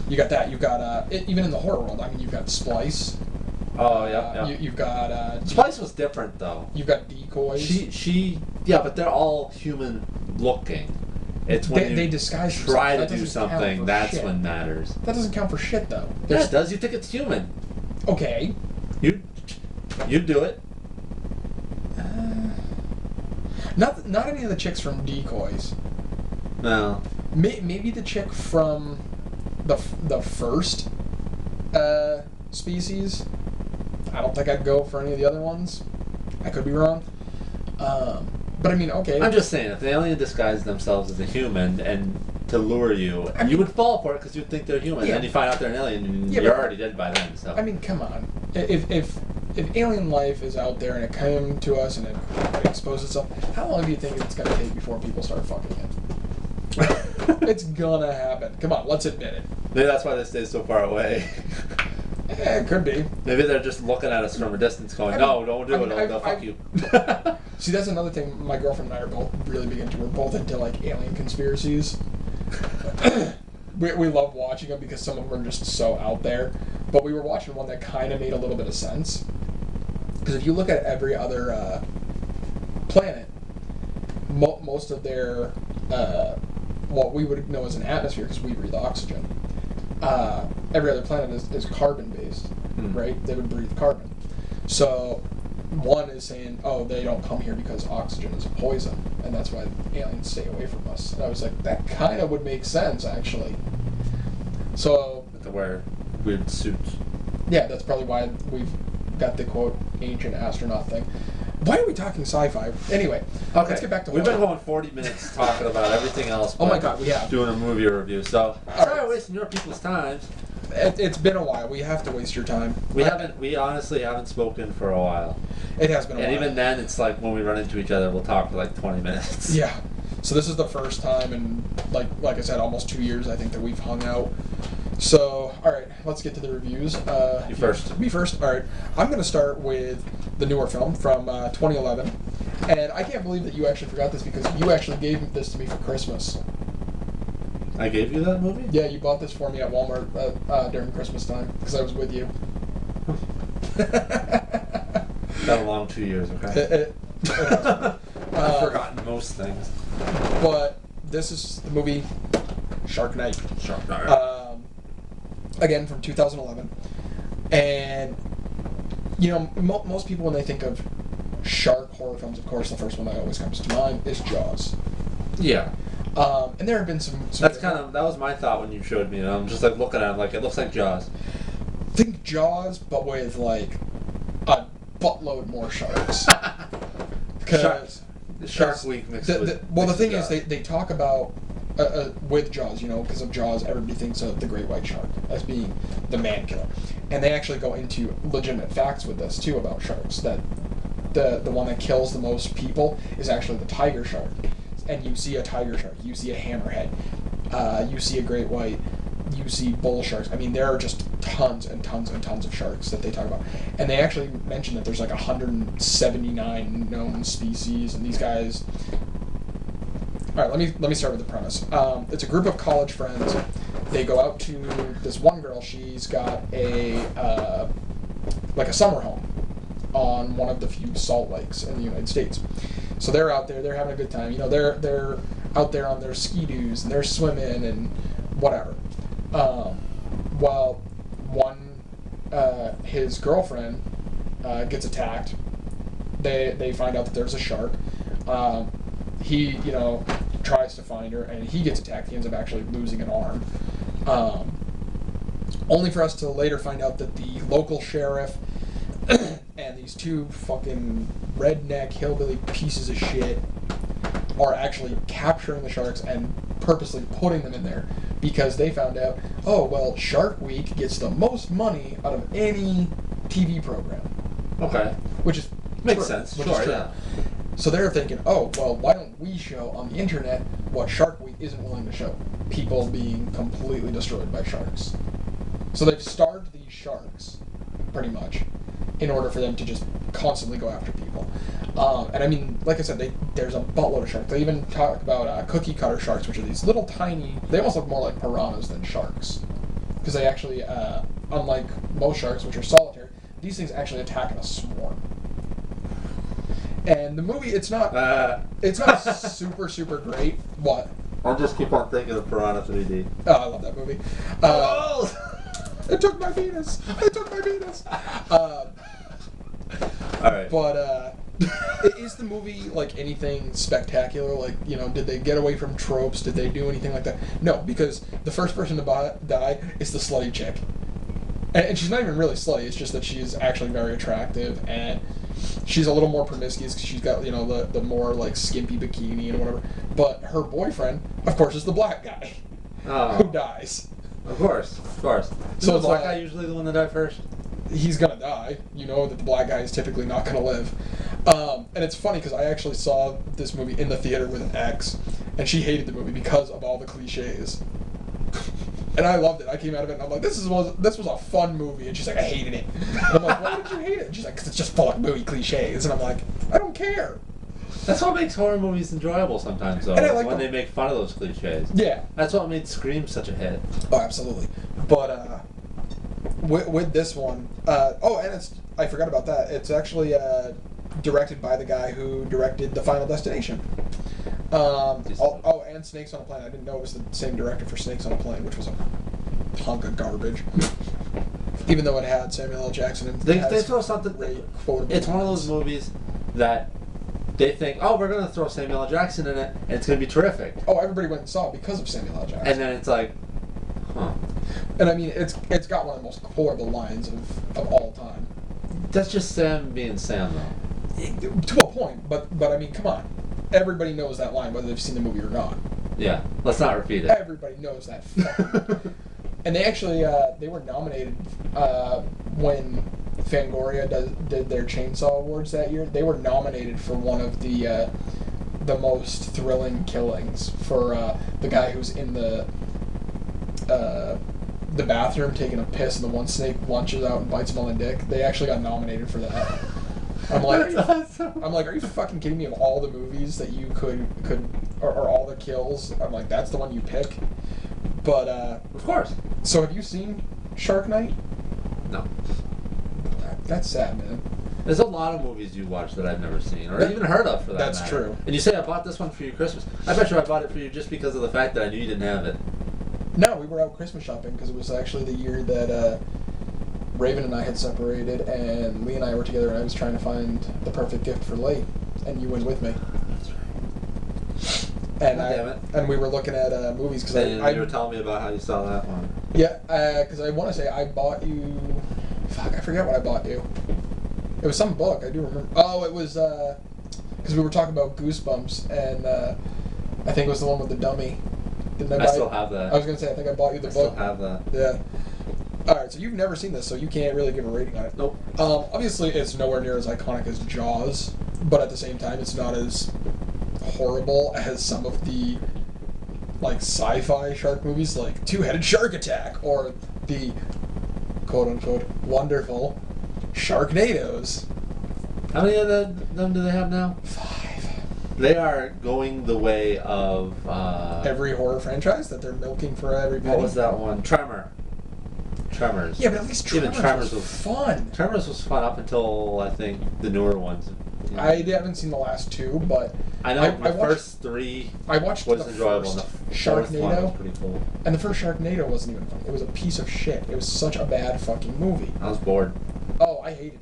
you got that. You've got even in the horror world. I mean, you've got Splice. Oh yeah. You've got Splice was different though. You've got Decoys. Yeah, but they're all human looking. It's when they disguise try to do something. That's when matters. That doesn't count for shit though. Yeah, it does. You think it's human. Okay. You do it. Not any of the chicks from Decoys. No. Maybe the chick from the first species. I don't think I'd go for any of the other ones. I could be wrong. But I mean, okay. I'm just saying, if the alien disguised themselves as a human and to lure you, you would fall for it because you'd think they're human. Yeah. And then you find out they're an alien and you're already dead by then. So I mean, come on. if alien life is out there and it came to us and it exposed itself, how long do you think it's gonna take before people start fucking it? It's gonna happen. Come on, let's admit it. Maybe that's why they stay so far away. It could be. Maybe they're just looking at us from a distance going, no, don't do it, they'll fuck you. See, that's another thing my girlfriend and I are both really big into. We're both into, like, alien conspiracies. we love watching them because some of them are just so out there. But we were watching one that kind of made a little bit of sense. Because if you look at every other planet, most of their, what we would know as an atmosphere, because we breathe oxygen, every other planet is carbon-based, right? They would breathe carbon. So one is saying, oh, they don't come here because oxygen is a poison, and that's why aliens stay away from us. And I was like, that kind of would make sense, actually. So... To wear weird suits. Yeah, that's probably why we've got the, quote, ancient astronaut thing. Why are we talking sci-fi? Anyway, okay. Let's get back to We've been going 40 minutes talking about everything else. Oh my god, we have. Doing a movie review, so sorry wasting your people's time. It's been a while. We have to waste your time. We honestly haven't spoken for a while. It has been a while. And even then, it's like when we run into each other, we'll talk for like 20 minutes. Yeah. So this is the first time in, like I said, almost 2 years, I think, that we've hung out. So, all right, let's get to the reviews. You first. Me first? All right. I'm going to start with the newer film from 2011. And I can't believe that you actually forgot this because you actually gave this to me for Christmas. I gave you that movie? Yeah, you bought this for me at Walmart during Christmas time because I was with you. Been a long 2 years, okay? I've forgotten most things. But this is the movie Shark Night. Shark Night. Again, from 2011. And, you know, most people, when they think of shark horror films, of course, the first one that always comes to mind is Jaws. Yeah. And there have been some that was my thought when you showed me it. I'm just like looking at it like it looks like Jaws. Think Jaws, but with like a buttload more sharks. Shark Week mixed with. Well, the thing is, they talk about with Jaws, you know, because of Jaws, everybody thinks of the great white shark as being the man killer, and they actually go into legitimate facts with this too about sharks. That the one that kills the most people is actually the tiger shark. And you see a tiger shark, you see a hammerhead, you see a great white, you see bull sharks. I mean, there are just tons and tons and tons of sharks that they talk about. And they actually mention that there's like 179 known species, and these guys... All right, let me start with the premise. It's a group of college friends. They go out to this one girl. She's got a summer home on one of the few salt lakes in the United States. So they're out there, they're having a good time. You know, they're out there on their ski-doos, and they're swimming and whatever. While one, his girlfriend gets attacked, they find out that there's a shark. He, you know, tries to find her, and he gets attacked. He ends up actually losing an arm. Only for us to later find out that the local sheriff and these two fucking redneck hillbilly pieces of shit are actually capturing the sharks and purposely putting them in there because they found out, oh, well, Shark Week gets the most money out of any TV program. Okay. Which is makes sense. Sure, yeah. So they're thinking, oh, well, why don't we show on the internet what Shark Week isn't willing to show? People being completely destroyed by sharks. So they've starved these sharks, pretty much, in order for them to just constantly go after people. And I mean, like I said, there's a buttload of sharks. They even talk about cookie cutter sharks, which are these little tiny, they almost look more like piranhas than sharks. Because they actually, unlike most sharks, which are solitary, these things actually attack in a swarm. And the movie, it's not super, super great. What? I'll just keep on thinking of Piranha 3D. Oh, I love that movie. It took my penis. It took my penis. All right. But is the movie like anything spectacular? Like, you know, did they get away from tropes? Did they do anything like that? No, because the first person to die is the slutty chick, and she's not even really slutty. It's just that she's actually very attractive, and she's a little more promiscuous because she's got, you know, the more like skimpy bikini and whatever. But her boyfriend, of course, is the black guy who dies. Of course. So is the black guy usually the one that died first? he's gonna die. You know that the black guy is typically not gonna live. And it's funny because I actually saw this movie in the theater with an ex, and she hated the movie because of all the cliches. And I loved it. I came out of it and I'm like, this was a fun movie. And she's like, I hated it. And I'm like, why did you hate it? And she's like, because it's just full of movie cliches. And I'm like, I don't care. That's what makes horror movies enjoyable sometimes, though. And I like when they make fun of those cliches. Yeah. That's what made Scream such a hit. Oh, absolutely. But with this one, and I forgot about that. It's actually directed by the guy who directed The Final Destination. And Snakes on a Plane. I didn't know it was the same director for Snakes on a Plane, which was a hunk of garbage. Even though it had Samuel L. Jackson and they throw something. It's one of those movies that they think, oh, we're going to throw Samuel L. Jackson in it, and it's going to be terrific. Oh, everybody went and saw it because of Samuel L. Jackson. And then it's like, huh. And I mean, it's got one of the most horrible lines of all time. That's just Sam being Sam, though. To a point, but I mean, come on. Everybody knows that line, whether they've seen the movie or not. Yeah, let's not repeat it. Everybody knows that. And they actually they were nominated when Fangoria did their Chainsaw Awards that year. They were nominated for one of the most thrilling killings for the guy who's in the bathroom taking a piss and the one snake lunges out and bites him on the dick. They actually got nominated for that. I'm like, are you fucking kidding me? Of all the movies that you could or all the kills, I'm like, that's the one you pick. But of course. So have you seen Shark Night? No. That's sad, man. There's a lot of movies you watch that I've never seen or even heard of, for that That's matter. true. And you say I bought this one for you Christmas. I bet you I bought it for you just because of the fact that I knew you didn't have it. No, we were out Christmas shopping because it was actually the year that Raven and I had separated, and Lee and I were together, and I was trying to find the perfect gift for Lee, and you went with me. That's right. And and we were looking at movies because you were telling me about how you saw that one. Yeah, because I want to say I bought you. Fuck, I forget what I bought you. It was some book. I do remember. Oh, it was because we were talking about Goosebumps, and I think it was the one with the dummy. Didn't I still have that. I was gonna say I think I bought you the book. I still have that. Yeah. All right, so you've never seen this, so you can't really give a rating on it. Nope. Obviously, it's nowhere near as iconic as Jaws, but at the same time, it's not as horrible as some of the like sci-fi shark movies, like Two-Headed Shark Attack, or the quote-unquote wonderful Sharknadoes. How many of them do they have now? 5. They are going the way of Every horror franchise that they're milking for every penny. What was that one? Tremors. Yeah, but at least Tremors was fun. Tremors was fun up until, I think, the newer ones. I haven't seen the last 2, but I know the first 3 I watched was the enjoyable. first The fourth one Sharknado, was pretty cool. and the first Sharknado wasn't even fun. It was a piece of shit. It was such a bad fucking movie. I was bored. Oh, I hated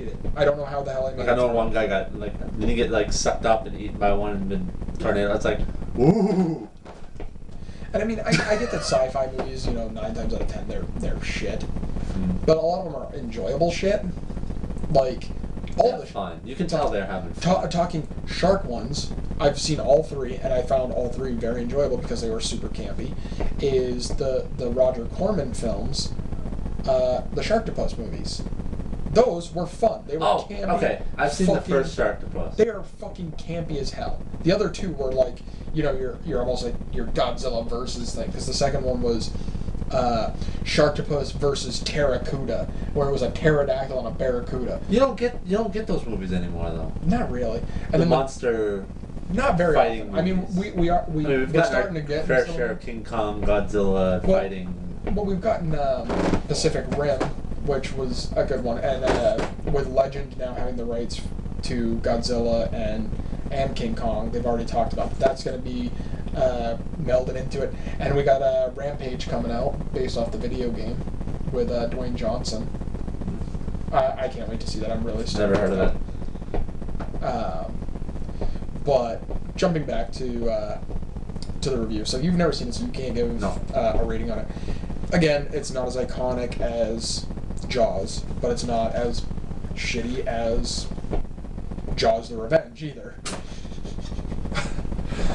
it. I don't know how the hell I made it. I know one guy got didn't he get sucked up and eaten by one mid-tornado? It's like, ooh. And I mean, I get that sci-fi movies, 9 times out of 10 they're shit, but a lot of them are enjoyable shit. Like all the fun. You can tell they're having fun. Talking shark ones, I've seen all 3, and I found all 3 very enjoyable because they were super campy. Is the Roger Corman films, the Sharktopus movies. Those were fun. They were campy. Okay. I've seen the first Sharktopus. They are fucking campy as hell. The other 2 were like, you're almost like your Godzilla versus thing, because the second one was Sharktopus versus Terracuda, where it was a pterodactyl and a barracuda. You don't get those movies anymore, though. Not really. And the then monster. Not very fighting often. movies. I mean, we're starting to get fair share of King Kong, Godzilla fighting. Well, we've gotten Pacific Rim, which was a good one, and with Legend now having the rights to Godzilla and King Kong, they've already talked about that's going to be melded into it. And we got Rampage coming out based off the video game with Dwayne Johnson. I can't wait to see that. I'm really stoked. Never heard of that. But jumping back to the review, so you've never seen it, so you can't give a rating on it. Again, it's not as iconic as Jaws, but it's not as shitty as Jaws: The Revenge either.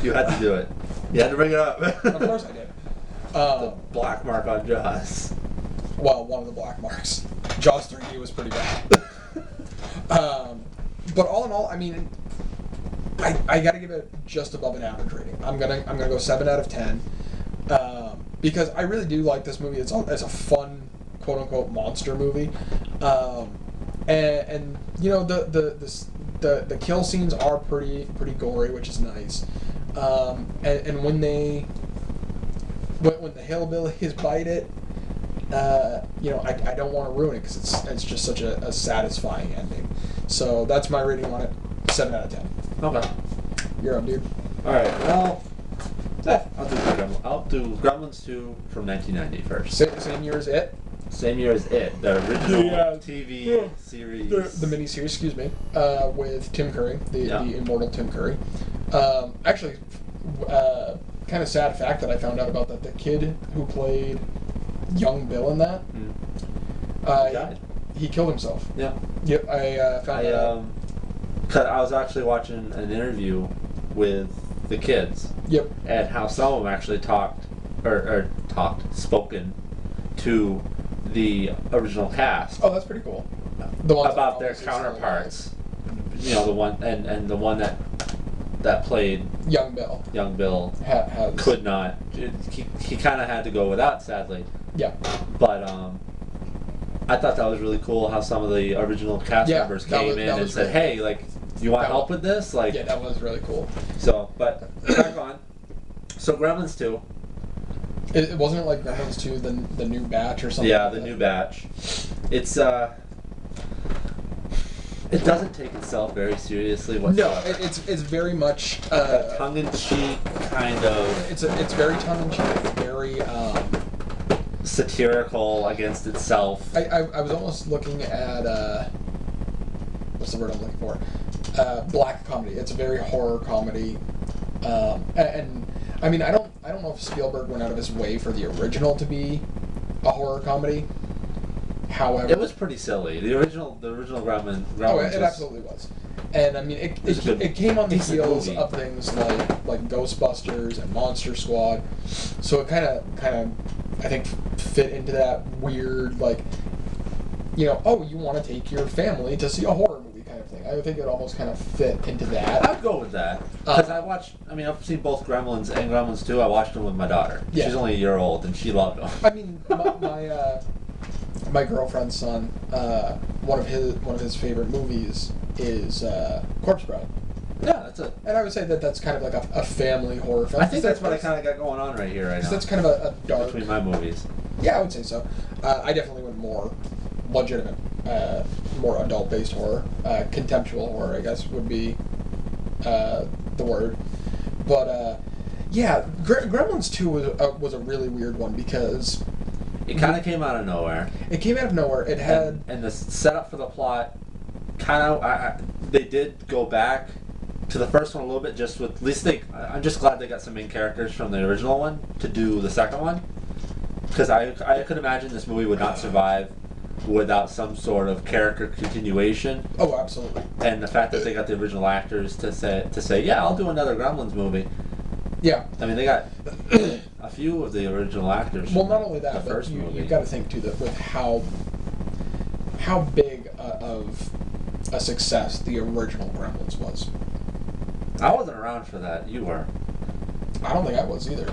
You had to do it. You had to bring it up. Of course I did. The black mark on Jaws. Well, one of the black marks. Jaws 3D was pretty bad. But all in all, I mean, I gotta give it just above an average rating. I'm gonna go 7 out of 10, because I really do like this movie. It's a fun, quote unquote, monster movie, and you know the kill scenes are pretty gory, which is nice, and when the hillbillies bite it, you know, I don't want to ruin it because it's just such a satisfying ending. So that's my rating on it, 7 out of 10. Okay. You're up, dude. All right. Well, I'll do Gremlins 2 from 1990 first. Same year as It. Same year as It, the original TV series. The miniseries, excuse me, with Tim Curry, the immortal Tim Curry. Actually, kind of sad fact that I found out about that the kid who played young Bill in that, He died. He killed himself. Yeah. Yep, I found that out. I was actually watching an interview with the kids. Yep. And how some of them actually spoken to the original cast. Oh, that's pretty cool. The ones about their counterparts. You know, the one and the one that played young Bill. Young Bill has could not. He kind of had to go without, sadly. Yeah. But I thought that was really cool how some of the original cast members came in and said, "Hey, like, you want help with this?" Like, yeah, that was really cool. So, but back on. So Gremlins 2. It wasn't like Gremlins 2, the new batch or something. Yeah, like the that. new batch. It's it doesn't take itself very seriously whatsoever. No, it's very much a tongue-in-cheek kind of. It's very tongue-in-cheek, very satirical against itself. I was almost looking at what's the word I'm looking for? Black comedy. It's a very horror comedy, and I mean I don't know if Spielberg went out of his way for the original to be a horror comedy. However, it was pretty silly. The original Gremlins. Oh, it absolutely was. And I mean, it came on the heels of things like Ghostbusters and Monster Squad, so it kind of I think fit into that weird, like, you know, oh, you want to take your family to see a horror movie kind of thing. I think it almost kind of fit into that. I'd go with that because I've seen both Gremlins and Gremlins 2. I watched them with my daughter. Yeah. She's only a year old and she loved them. I mean, my girlfriend's son, one of his favorite movies is Corpse Bride. Yeah, that's it. And I would say that's kind of like a family horror film. I think that's what I kind of got going on right here right now. That's kind of a dark between my movies. Yeah, I would say so. I definitely went more legitimate, more adult-based horror. Contemptual horror, I guess, would be the word. But yeah, Gremlins 2 was a really weird one because it kind of came out of nowhere. It came out of nowhere. It had and the setup for the plot kind of they did go back to the first one a little bit, just with at least I'm just glad they got some main characters from the original one to do the second one, because I could imagine this movie would not survive without some sort of character continuation. Oh, absolutely. And the fact that they got the original actors to say yeah, I'll do another Gremlins movie. Yeah. I mean, they got a few of the original actors. Well, not only that, the but first movie. You've got to think too that with how big of a success the original Gremlins was. I wasn't around for that. You were. I don't think I was either.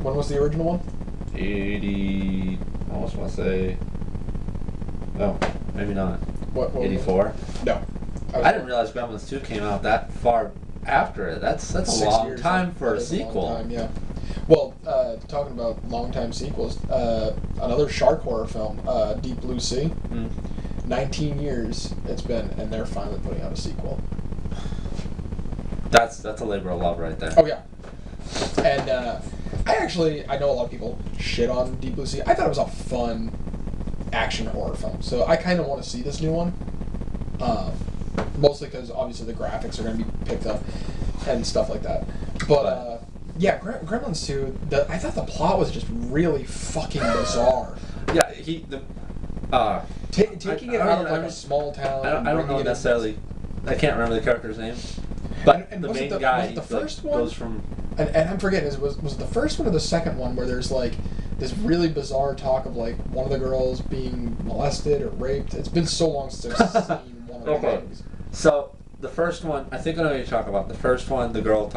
When was the original one? 80. I almost want to say. No, maybe not. What 84? No. I didn't realize Gremlins 2 came out that far after it. That's a long time for a sequel. A long time, yeah. Well, talking about long time sequels, another shark horror film, Deep Blue Sea. 19 years it's been, and they're finally putting out a sequel. That's a labor of love right there. Oh yeah. And I know a lot of people shit on Deep Blue Sea. I thought it was a fun action horror film, so I kind of want to see this new one. Mostly because obviously the graphics are going to be picked up and stuff like that. But yeah, Gremlins 2. I thought the plot was just really fucking bizarre. Yeah, taking it out of like a small town. I don't know necessarily. I can't remember the character's name. But and the main guy was it the first one? goes from. And I'm forgetting, was it the first one or the second one where there's like this really bizarre talk of like one of the girls being molested or raped. It's been so long since I've seen one of those Okay. movies. So the first one, I think I know what you're talking about. The first one, the girl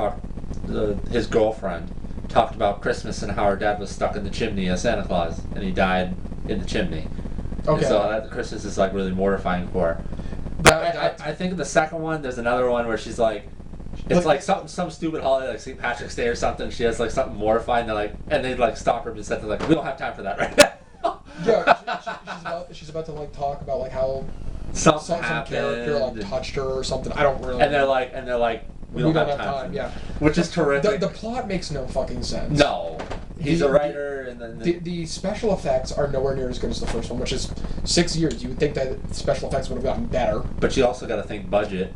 his girlfriend talked about Christmas and how her dad was stuck in the chimney as Santa Claus, and he died in the chimney. Okay. And so that Christmas is like really mortifying for her. I think in the second one, there's another one where she's like, it's like some stupid holiday like St. Patrick's Day or something. She has like something mortifying. And they like stop her and said, like, we don't have time for that right now. Yeah, she's about to like talk about like how some character like touched her or something. I don't really. And they're like, we don't have time. Yeah, which is terrific. The plot makes no fucking sense. No, he's a writer, and then the special effects are nowhere near as good as the first one, which is 6 years. You would think that special effects would have gotten better. But you also got to think budget.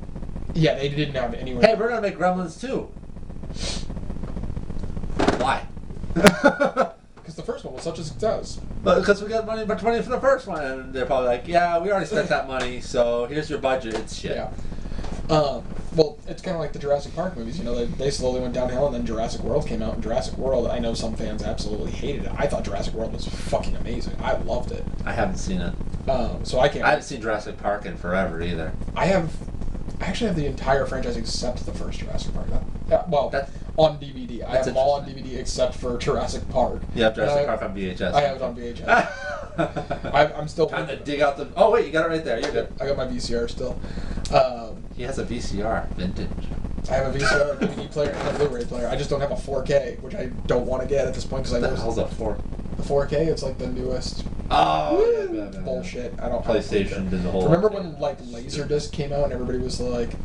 Yeah, they didn't have anywhere. Hey, we're gonna make Gremlins too. Why? Because the first one was such a success. But because we got much money for the first one, and they're probably like, yeah, we already spent that money, so here's your budget. It's shit. Yeah. Well, it's kind of like the Jurassic Park movies. You know, they slowly went downhill, and then Jurassic World came out. And Jurassic World, I know some fans absolutely hated it. I thought Jurassic World was fucking amazing. I loved it. I haven't seen it. So I can't. I haven't seen Jurassic Park in forever either. I actually have the entire franchise except the first Jurassic Park. On DVD. I have them all on DVD except for Jurassic Park. You have Jurassic Park on VHS. I have it on VHS. I'm still trying to dig out the. Oh wait, you got it right there. You're good. I got my VCR still. He has a VCR, vintage. I have a VCR, a DVD player, and a Blu-ray player. I just don't have a 4K, which I don't want to get at this point because I know. What the hell's a 4? The 4K, it's like the newest. Oh, yeah. Bullshit. I don't. PlayStation did the whole. Remember when like Laserdisc came out and everybody was like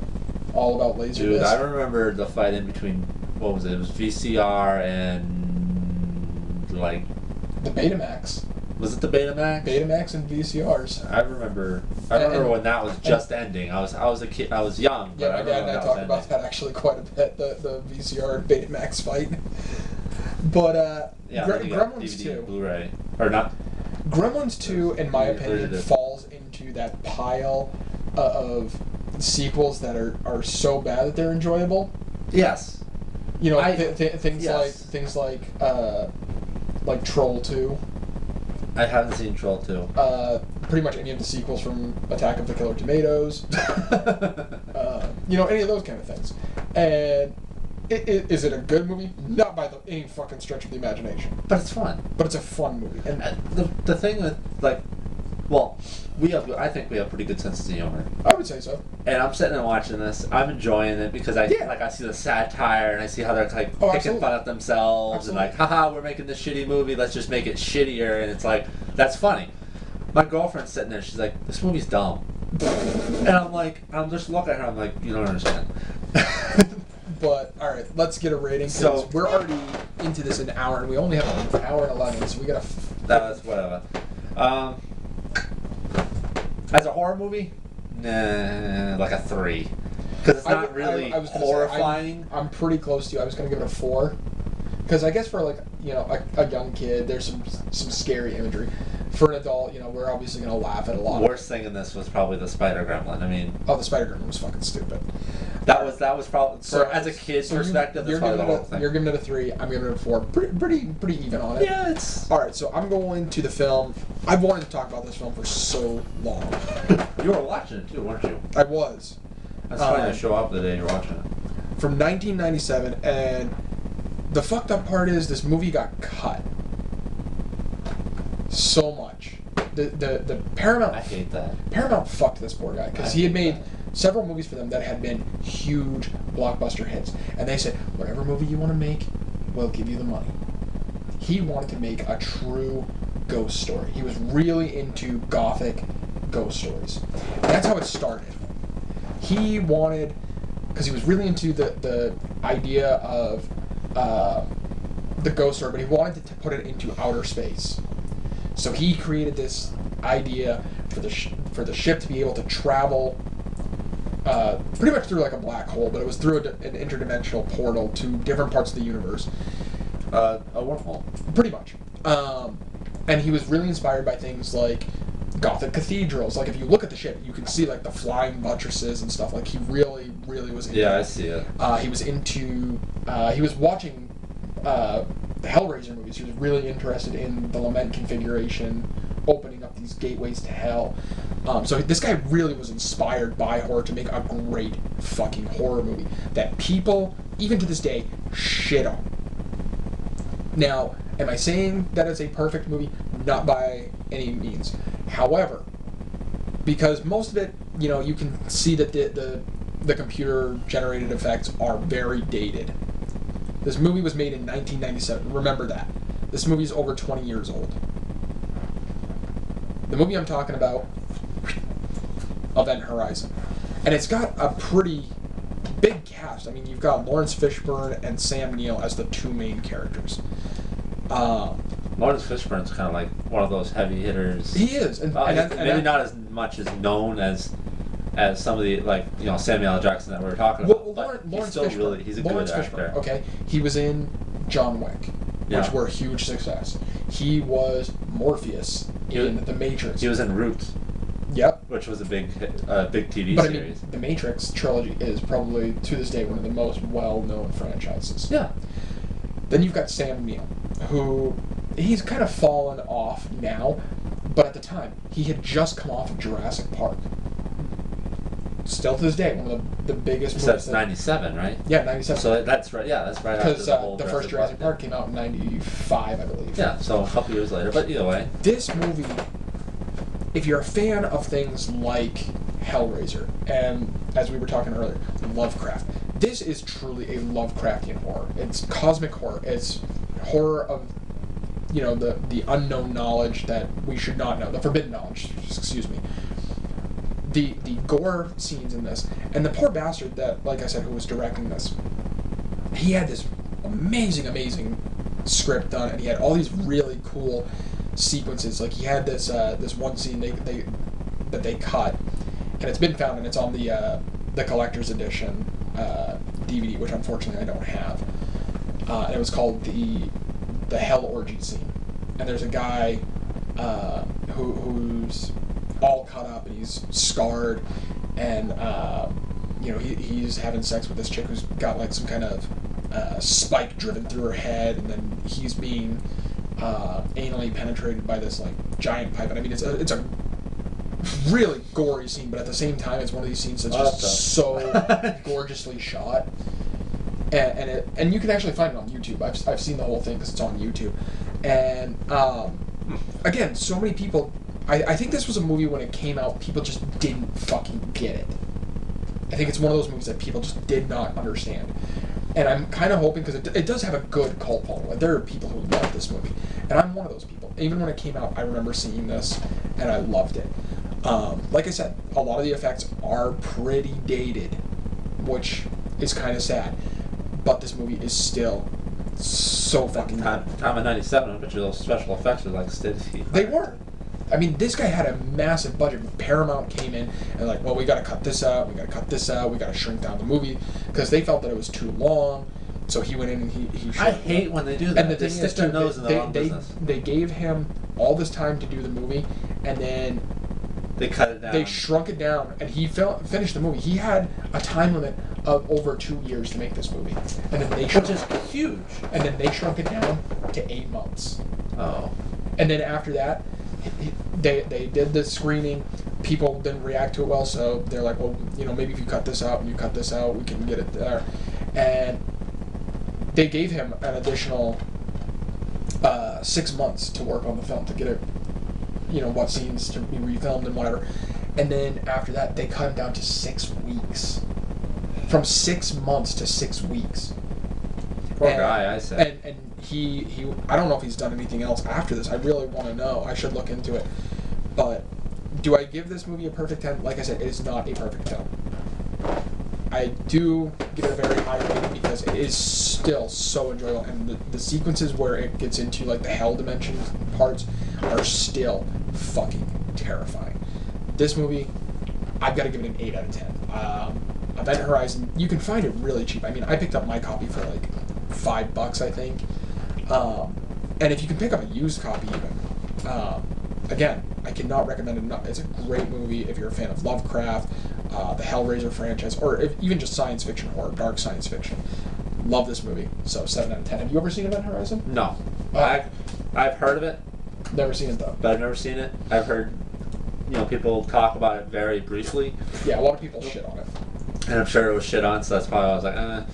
all about Laserdisc? Dude, I remember the fight in between. What was it? It was VCR and like. The Betamax. Was it the Betamax? Betamax and VCRs. I remember when that was just ending. I was a kid. I was young. Yeah, my dad and I talked about that actually quite a bit. The VCR and Betamax fight. But Gremlins DVD 2, Blu-ray or not? Gremlins 2, in my opinion, falls into that pile of sequels that are so bad that they're enjoyable. Yes. You know, things like Troll 2. I haven't seen Troll 2. Pretty much any of the sequels from Attack of the Killer Tomatoes. You know, any of those kind of things. And is it a good movie? Not by any fucking stretch of the imagination. But it's fun. But it's a fun movie. And the thing with, I think we have pretty good senses of humor. I would say so. And I'm sitting and watching this. I'm enjoying it because I see the satire and I see how they're like picking fun at themselves and like, haha, we're making this shitty movie. Let's just make it shittier. And it's like, that's funny. My girlfriend's sitting there. She's like, this movie's dumb. And I'm just looking at her. I'm like, you don't understand. But all right, let's get a rating. So we're already into this an hour, and we only have an hour and 11, so we gotta. That's whatever. As a horror movie, nah, like a 3, because it's not really horrifying. I'm pretty close to you. I was gonna give it a 4, because I guess for like a young kid, there's some scary imagery. For an adult, we're obviously gonna laugh at a lot. The worst thing in this was probably the Spider Gremlin. I mean, the Spider Gremlin was fucking stupid. That was probably as a kid's perspective. That's probably the whole thing. You're giving it a 3. I'm giving it a 4. Pretty even on it. Yeah, it's all right. So I'm going to the film. I've wanted to talk about this film for so long. You were watching it too, weren't you? I was. That's funny to show up the day you're watching it. From 1997, and the fucked up part is this movie got cut so much. The Paramount. I hate that. Paramount fucked this poor guy because he had made several movies for them that had been huge blockbuster hits, and they said, whatever movie you want to make, we'll give you the money. He wanted to make a true ghost story. He was really into gothic ghost stories. And that's how it started. He wanted, because he was really into the idea of the ghost story, but he wanted to put it into outer space. So he created this idea for the ship to be able to travel pretty much through like a black hole, but it was through an interdimensional portal to different parts of the universe. A wormhole. Pretty much. And he was really inspired by things like Gothic cathedrals. Like if you look at the ship, you can see like the flying buttresses and stuff. Like he really, really was into I see it. He was into. He was watching the Hellraiser movies. He was really interested in the lament configuration, opening up these gateways to hell. So this guy really was inspired by horror to make a great fucking horror movie that people, even to this day, shit on. Now, am I saying that it's a perfect movie? Not by any means. However, because most of it, you know, you can see that the computer-generated effects are very dated. This movie was made in 1997. Remember that. This movie is over 20 years old. The movie I'm talking about, Event Horizon. And it's got a pretty big cast. I mean, you've got Lawrence Fishburne and Sam Neill as the two main characters. Lawrence Fishburne's kind of like one of those heavy hitters. He is. Maybe not as much as known as some of the, like, you know, Samuel L. Jackson that we were talking about. Well, Lawrence he's Fishburne. He's a Lawrence good actor. Fishburne, okay? He was in John Wick, which were a huge success. He was Morpheus in The Matrix. He was in Roots. Yep. Which was a big TV but series. I mean, The Matrix trilogy is probably, to this day, one of the most well-known franchises. Yeah. Then you've got Sam Neill, who, he's kind of fallen off now, but at the time, he had just come off of Jurassic Park. Still to this day, one of the biggest movies. So that's 97, right? Yeah, 97. So that's right. Yeah, that's right after because the whole the first Jurassic Park came out in 95, I believe. Yeah, so a couple years later. But either way, this movie, if you're a fan of things like Hellraiser and, as we were talking earlier, Lovecraft, this is truly a Lovecraftian horror. It's cosmic horror. It's horror of, you know, the unknown knowledge that we should not know, the forbidden knowledge. Excuse me. The gore scenes in this, and the poor bastard that, like I said, who was directing this, he had this amazing script done, and he had all these really cool sequences. Like, he had this one scene that they cut, and it's been found, and it's on the collector's edition DVD, which unfortunately I don't have. And it was called the Hell Orgy scene, and there's a guy who's all cut up and he's scarred, and you know, he's having sex with this chick who's got like some kind of spike driven through her head, and then he's being anally penetrated by this like giant pipe. And I mean, it's a really gory scene, but at the same time, it's one of these scenes that's just so gorgeously shot. And you can actually find it on YouTube. I've seen the whole thing because it's on YouTube. And again, so many people. I think this was a movie when it came out, people just didn't fucking get it. I think it's one of those movies that people just did not understand. And I'm kind of hoping, because it does have a good cult following. Like, there are people who love this movie. And I'm one of those people. Even when it came out, I remember seeing this, and I loved it. Like I said, a lot of the effects are pretty dated, which is kind of sad. But this movie is still so fucking good. Time of 97, I bet you those special effects were like steady. They were. I mean, this guy had a massive budget. Paramount came in and like, well, we got to cut this out. We got to cut this out. We got to shrink down the movie because they felt that it was too long. So he went in and he. I hate when they do that. And the they thing stick is, their nose in the wrong business. They gave him all this time to do the movie, and then they cut it down. They shrunk it down, and he finished the movie. He had a time limit of over 2 years to make this movie, and then they which is huge. And then they shrunk it down to 8 months. Oh. And then after that, they did the screening. People didn't react to it well, so they're like, well, you know, maybe if you cut this out and you cut this out, we can get it there. And they gave him an additional 6 months to work on the film, to get it, you know, what scenes to be refilmed and whatever. And then after that, they cut him down to 6 weeks. From 6 months to 6 weeks. Poor guy, I say. And he I don't know if he's done anything else after this. I really want to know. I should look into it. But do I give this movie a perfect 10? Like I said, it is not a perfect 10. I do give it a very high rating because it is still so enjoyable, and the sequences where it gets into like the hell dimension parts are still fucking terrifying. This movie, I've got to give it an 8 out of 10. Event Horizon, you can find it really cheap. I mean, I picked up my copy for like $5, I think. And if you can pick up a used copy even, again, I cannot recommend it enough. It's a great movie if you're a fan of Lovecraft, the Hellraiser franchise, or even just science fiction horror, dark science fiction. Love this movie. So 7 out of 10. Have you ever seen Event Horizon? No. Oh. I've heard of it, Never seen it though. but I've never seen it. I've heard, people talk about it very briefly, Yeah, a lot of people shit on it. and I'm sure it was shit on, so that's why I was like,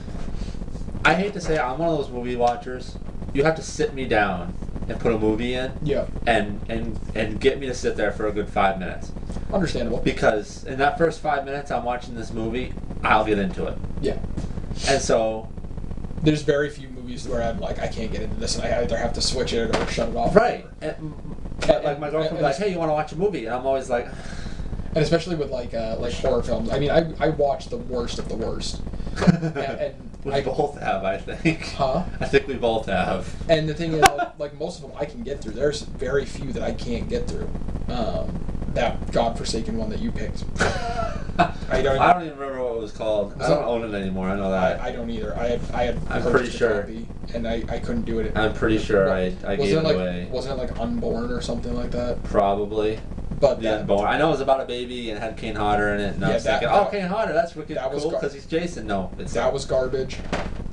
I hate to say it, I'm one of those movie watchers. You have to sit me down and put a movie in, Yeah, and get me to sit there for a good 5 minutes. understandable. Because in that first 5 minutes I'm watching this movie, I'll get into it. Yeah. And so, There's very few movies where I'm like, I can't get into this, and I either have to switch it or shut it off. right. But like my girlfriend and was like, hey, you want to watch a movie? And I'm always like, And especially with like horror films. I mean, I watch the worst of the worst. and we both have, I think. Huh? I think we both have. And the thing is, like most of them I can get through. There's very few that I can't get through. That godforsaken one that you picked. I don't even remember what it was called. I don't own it anymore. I know that. I don't either. I had I'm purchased pretty a sure. copy, and I couldn't do it. I'm pretty sure I gave it like, away. Wasn't it like Unborn or something like that? Probably. But The Unborn. I know it was about a baby and it had Kane Hodder in it, and I was thinking, oh, Kane Hodder, that's wicked cool because he's Jason. No, that was garbage.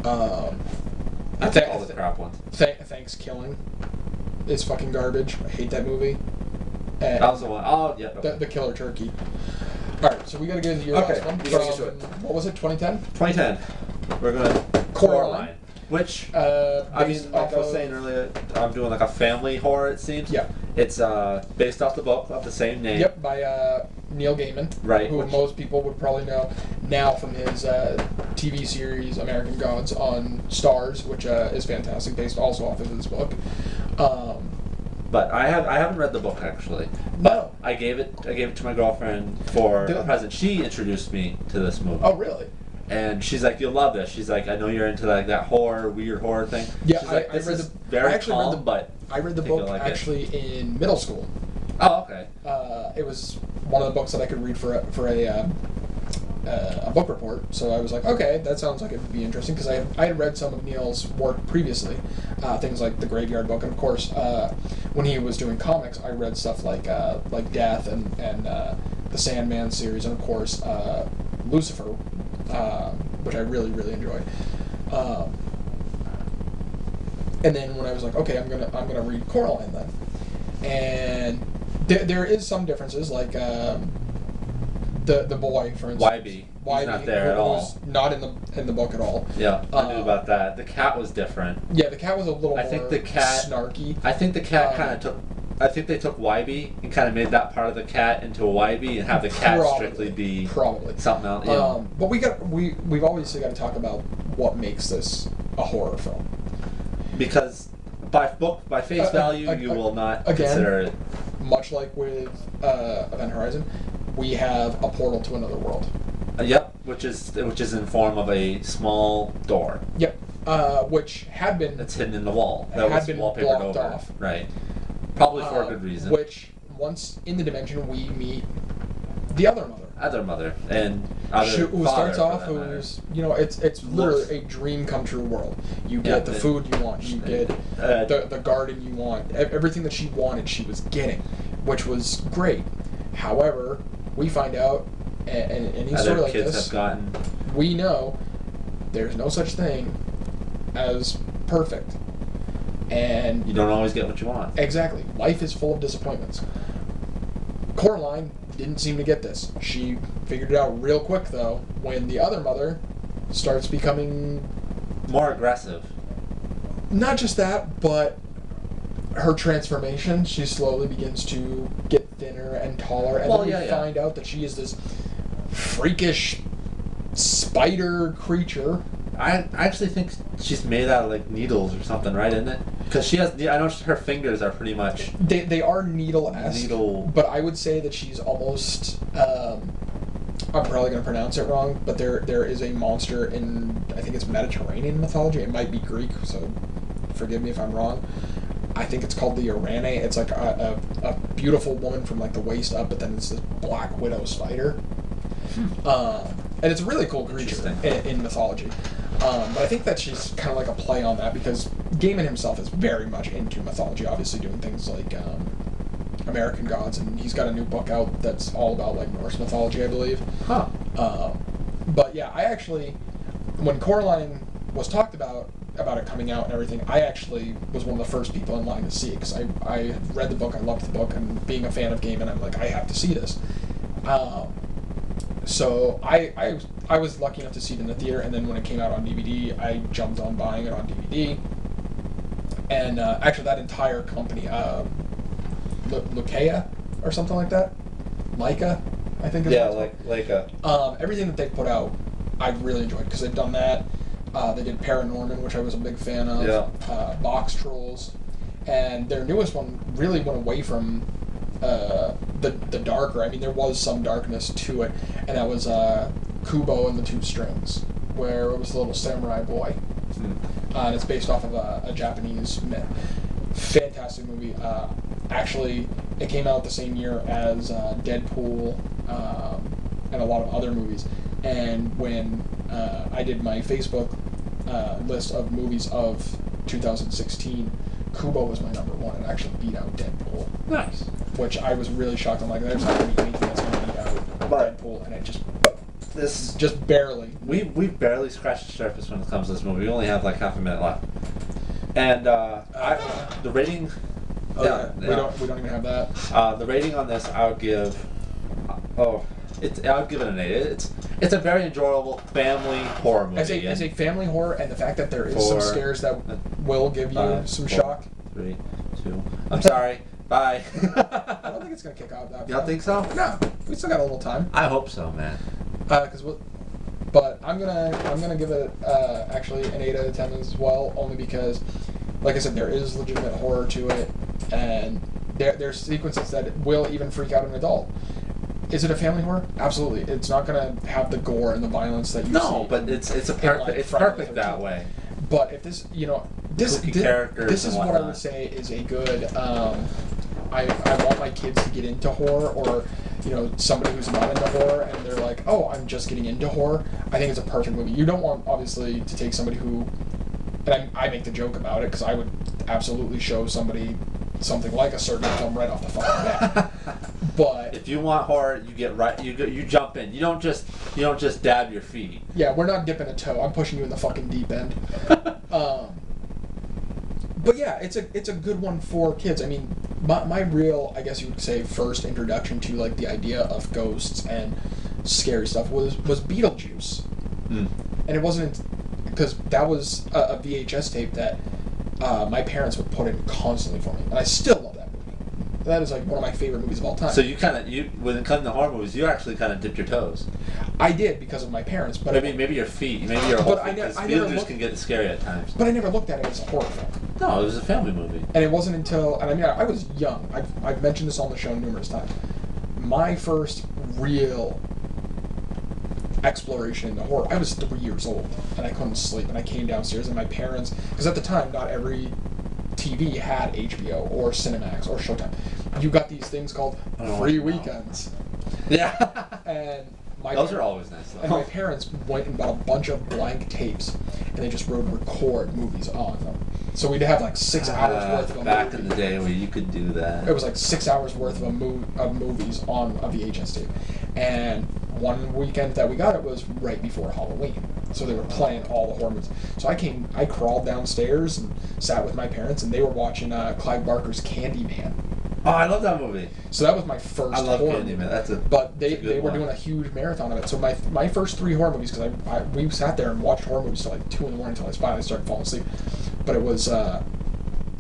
I think all the crap ones. Thanks Killing is fucking garbage. I hate that movie. And That was the one. Oh, yeah. Okay. The Killer Turkey. Alright, so we gotta get into your Okay, last one. we gotta get to it. What was it, 2010? 2010. We're gonna Coraline. Which I I mean, like I was saying earlier, I'm doing like a family horror. It seems. Yeah. It's based off the book of the same name. Yep, by Neil Gaiman. Right, Who which- most people would probably know now from his TV series American Gods on Stars, which is fantastic, based also off of his book. But I haven't read the book actually. No. I gave it to my girlfriend for a present. She introduced me to this movie. Oh, really? And she's like, "You'll love this." She's like, "I know you're into like that weird horror thing." Yeah, she's like, "This I read is the, very I actually calm, read the, but I read the I think book you'll like it." actually in middle school. Oh, okay. It was one of the books that I could read for a book report. So I was like, okay, that sounds like it would be interesting because I had read some of Neil's work previously, things like the Graveyard Book, and of course, when he was doing comics, I read stuff like Death and the Sandman series, and of course Lucifer, which I really enjoyed. And then when I was like, okay, I'm gonna read Coraline then, and there is some differences, like the boy, for instance. YB. He's not there at all. Was not in the book at all. Yeah, I knew about that. The cat was different. Yeah, the cat was a little more think the cat snarky. I think the cat kind of took. I think they took YB and kind of made that part of the cat into a YB and have the cat strictly be something else. Yeah. But we've obviously got to talk about what makes this a horror film. Because by face value, you will not consider it. Much like with Event Horizon, we have a portal to another world. Yep, which is in form of a small door. Yep, which had been that's hidden in the wall. That had was been wallpapered blocked over. off. Right. Probably for a good reason. Which once in the dimension we meet the other mother. Other mother and other who father, starts off who's it's literally a dream come true world. You get the food you want, you get the garden you want, everything that she wanted she was getting, which was great. However, we find out, and any story like this, we know there's no such thing as perfect. And you don't always get what you want. Exactly. Life is full of disappointments. Coraline didn't seem to get this. She figured it out real quick, though, when the other mother starts becoming more aggressive. Not just that, but her transformation. She slowly begins to get thinner and taller, and then we find out that she is this freakish spider creature. I actually think she's made out of like needles or something, right? Isn't it? Because she has, I know her fingers are pretty much. They are needle-esque. But I would say that she's almost. I'm probably going to pronounce it wrong, but there is a monster in, I think it's Mediterranean mythology. It might be Greek, so forgive me if I'm wrong. I think it's called the Irane. It's like a beautiful woman from like the waist up, but then it's this black widow spider. And it's a really cool creature in mythology. But I think that she's kind of like a play on that because Gaiman himself is very much into mythology, obviously doing things like American Gods, and he's got a new book out that's all about like Norse mythology, I believe. Huh. But yeah, I actually, when Coraline was talked about it coming out and everything, I actually was one of the first people in line to see it because I had read the book, I loved the book, and being a fan of gaming, I'm like, I have to see this. So I was lucky enough to see it in the theater, and then when it came out on DVD, I jumped on buying it on DVD. And actually, that entire company, Lucia or something like that, Leica, I think. Yeah, Leica. Everything that they put out, I really enjoyed because they've done that. They did Paranorman, which I was a big fan of. Yeah. Box Trolls, and their newest one really went away from the darker. I mean, there was some darkness to it, and that was Kubo and the Two Strings, where it was the little samurai boy. And it's based off of a Japanese myth. Fantastic movie. Actually, it came out the same year as Deadpool and a lot of other movies. And when I did my Facebook list of movies of 2016, Kubo was my number one. It actually beat out Deadpool. Nice. Which I was really shocked. I'm like, there's not going to be anything that's going to beat out Deadpool. And it just barely. We've barely scratched the surface when it comes to this movie. We only have like half a minute left. And the rating... We don't even have that. The rating on this, I would give... I would give it an 8. It's a very enjoyable family horror movie. As a family horror, and the fact that there is some scares that will give you some shock. 3, 2... I'm sorry. Bye. I don't think it's going to kick out that. You don't think so? No. We still got a little time. I hope so, man. But I'm gonna give it actually an 8 out of 10 as well, only because, like I said, there is legitimate horror to it, and there's sequences that will even freak out an adult. Is it a family horror? Absolutely. It's not gonna have the gore and the violence that you see. No, but it's perfect that way. But if this, this is what I would say is a good. I want my kids to get into horror, or somebody who's not into horror and they're like, oh, I'm just getting into horror. I think it's a perfect movie. You don't want, obviously, to take somebody who, and I make the joke about it because I would absolutely show somebody something like a certain film right off the fucking bat. But if you want horror, you get right. You jump in. You don't just dab your feet. Yeah, we're not dipping a toe. I'm pushing you in the fucking deep end. But yeah, it's a good one for kids. I mean, my real, I guess you would say, first introduction to like the idea of ghosts and scary stuff was Beetlejuice, and it wasn't because that was a VHS tape that my parents would put in constantly for me, and I still love that movie. That is like one of my favorite movies of all time. So when it comes to horror movies, you actually kind of dipped your toes. I did because of my parents, but maybe your feet, maybe your whole feet, because Beetlejuice can get scary at times. But I never looked at it as a horror film. No, it was a family movie. And it wasn't until, and I mean, I was young. I've mentioned this on the show numerous times. My first real exploration into horror, I was 3 years old, and I couldn't sleep, and I came downstairs, and my parents, because at the time, not every TV had HBO or Cinemax or Showtime. You got these things called free weekends. Yeah. And those are always nice, though. And my parents went and bought a bunch of blank tapes, and they just wrote record movies on them. So we'd have like 6 hours worth of a back movie. in the day where you could do that. It was like 6 hours worth of movies on a VHS tape. And one weekend that we got it was right before Halloween. So they were playing all the horror movies. So I crawled downstairs and sat with my parents, and they were watching Clive Barker's Candyman. Oh, I love that movie. So that was my first. I love horror Candyman. movie. But they were doing a huge marathon of it. So my first 3 horror movies, because we sat there and watched horror movies till like 2 in the morning until I finally started falling asleep. But it was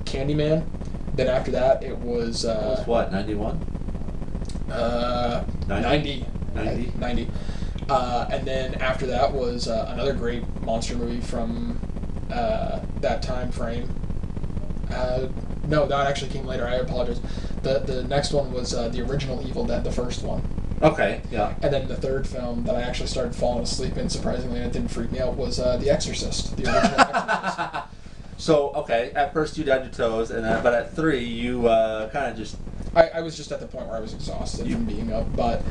Candyman. Then after that, it was. It was what, 91? 90. 90. And then after that was another great monster movie from that time frame. No, that actually came later. I apologize. The next one was the original Evil Dead, the first one. Okay, yeah. And then the third film that I actually started falling asleep in, surprisingly, and it didn't freak me out, was The Exorcist, the original Exorcist. So, okay, at first you dabbed your toes, but at 3 you kind of just... I was just at the point where I was exhausted from being up, but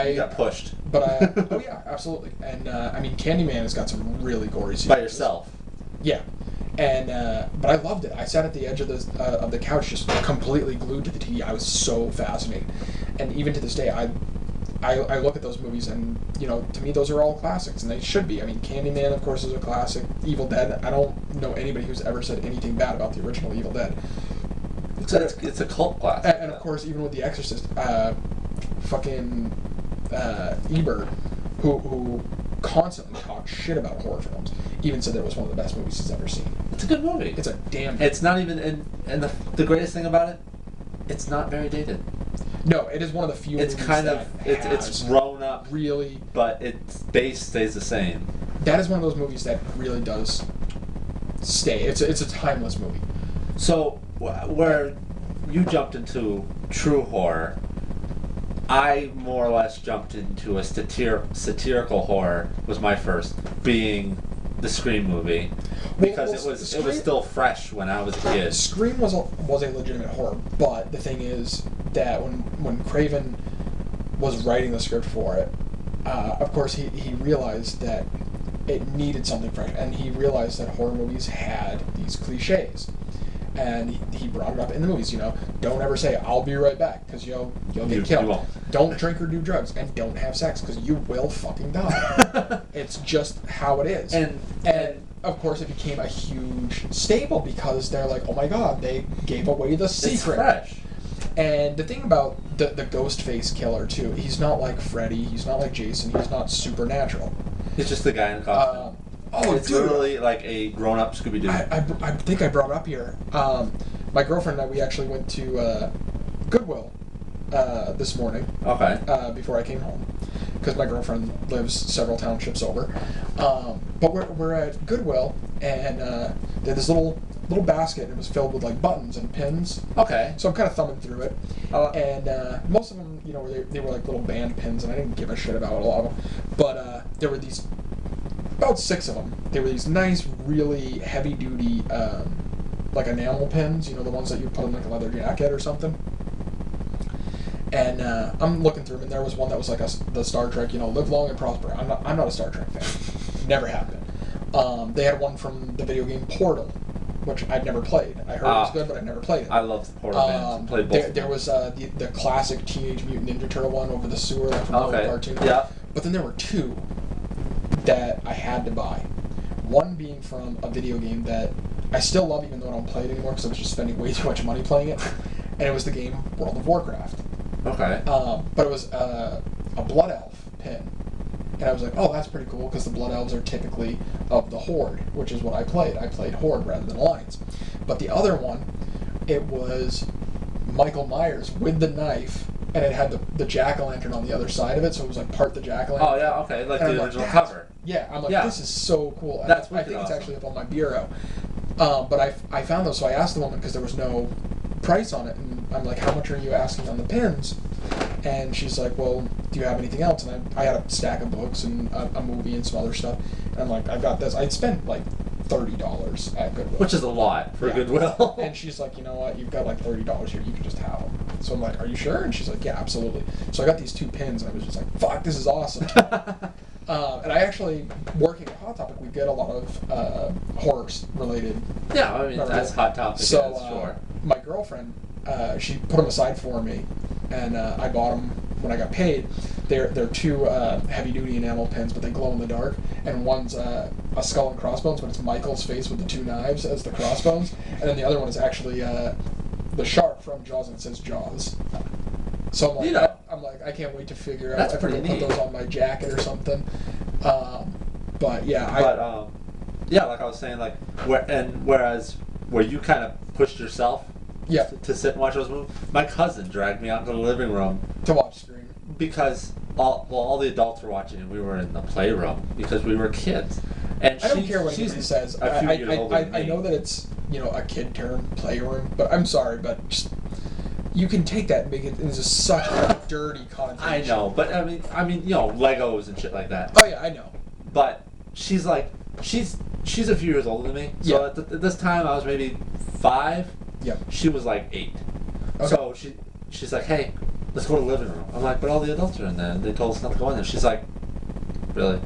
you got pushed. But oh yeah, absolutely. And I mean, Candyman has got some really gory scenes. By yourself. Yeah. And but I loved it. I sat at the edge of the couch, just completely glued to the TV. I was so fascinated, and even to this day, I look at those movies and, you know, to me those are all classics, and they should be. I mean, Candyman, of course, is a classic. Evil Dead, I don't know anybody who's ever said anything bad about the original Evil Dead. It's a cult classic. And of course, even with The Exorcist, fucking Ebert, who constantly talked shit about horror films, even said that it was one of the best movies he's ever seen. It's a good movie. It's a damn. It's not even, and the greatest thing about it, it's not very dated. No, it is one of the few. It's movies kind that of it's grown up, really, but its base stays the same. That is one of those movies that really does stay. It's a timeless movie. So where you jumped into true horror, I more or less jumped into a satirical horror. Was my first, being the Scream movie, because it was still fresh when I was a kid. Scream was a legitimate horror, but the thing is that when Craven was writing the script for it, of course he realized that it needed something fresh, and he realized that horror movies had these cliches. And he brought it up in the movies, you know, don't ever say, I'll be right back, because you'll get killed. You won't. Don't drink or do drugs, and don't have sex, because you will fucking die. It's just how it is. And of course, it became a huge staple, because they're like, oh my god, they gave away the secret. It's fresh. And the thing about the Ghostface killer, too, he's not like Freddy, he's not like Jason, he's not supernatural. It's just the guy in costume. It's literally like a grown-up Scooby-Doo. I think I brought it up here. My girlfriend and I, we actually went to Goodwill this morning. Okay. Before I came home, because my girlfriend lives several townships over. But we're at Goodwill, and they had this little basket, and it was filled with like buttons and pins. Okay. So I'm kind of thumbing through it, and most of them, you know, they were like little band pins, and I didn't give a shit about a lot of them. But there were these. About 6 of them. They were these nice, really heavy-duty, like enamel pins. You know, the ones that you put in like a leather jacket or something. And I'm looking through them, and there was one that was like the Star Trek. You know, live long and prosper. I'm not a Star Trek fan. Never have been. They had one from the video game Portal, which I'd never played. I heard it was good, but I'd never played it. I love the Portal games. Played both. There was the classic Teenage Mutant Ninja Turtle one over the sewer, like from the cartoon. Yeah. But then there were 2 that I had to buy. One being from a video game that I still love, even though I don't play it anymore because I was just spending way too much money playing it, and it was the game World of Warcraft. Okay. But it was a Blood Elf pin, and I was like, oh, that's pretty cool, because the Blood Elves are typically of the Horde, which is what I played. I played Horde rather than Alliance. But the other one, it was Michael Myers with the knife, and it had the jack-o'-lantern on the other side of it, so it was like part the jack-o'-lantern. Oh, yeah, okay, like and the original cover. Yeah, I'm like, this is so cool. And That's I think awesome. it's actually up on my bureau. But I found those, so I asked the woman, because there was no price on it, and I'm like, how much are you asking on the pins? And she's like, well, do you have anything else? And I had a stack of books and a movie and some other stuff. And I'm like, I've got this. I'd spent like $30 at Goodwill. Which is a lot for Goodwill. And she's like, you know what, you've got like $30 here, you can just have them. So I'm like, are you sure? And she's like, yeah, absolutely. So I got these 2 pins, and I was just like, fuck, this is awesome. And I actually, working at Hot Topic, we get a lot of horror-related. Yeah, I mean, that's Hot Topic, so, sure. My girlfriend, she put them aside for me, and I bought them when I got paid. They're 2 heavy-duty enamel pins, but they glow in the dark, and one's a skull and crossbones, but it's Michael's face with the 2 knives as the crossbones, and then the other one is actually the shark from Jaws, and it says Jaws. So I'm like, I can't wait to figure out if I can put those on my jacket or something. But yeah, yeah, like I was saying, like whereas where you kind of pushed yourself, to sit and watch those movies, my cousin dragged me out into the living room to watch Scream because all the adults were watching, and we were in the playroom because we were kids. And I don't care what anybody says. A few years older than me. I know that it's, you know, a kid term, playroom, but I'm sorry, but just, you can take that and make it into such a dirty connotation. I know, but I mean, you know, Legos and shit like that. Oh yeah, I know. But she's a few years older than me. So at this time I was maybe 5. Yep. She was like 8. Okay. So she's like, hey, let's go to the living room. I'm like, but all the adults are in there, and they told us not to go in there. She's like, really?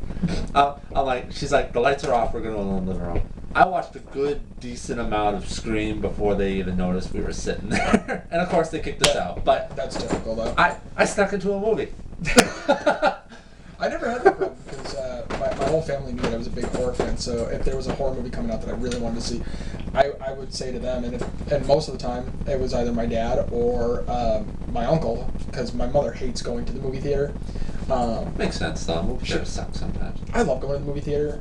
I'm like, she's like, the lights are off, we're going to go in the living room. I watched a good, decent amount of Scream before they even noticed we were sitting there. And of course they kicked us out. But that's typical though. I snuck into a movie. I never had that problem because my whole family knew that I was a big horror fan. So if there was a horror movie coming out that I really wanted to see, I would say to them, and most of the time it was either my dad or my uncle, because my mother hates going to the movie theater. Makes sense though. Movie theaters suck sometimes. I love going to the movie theater,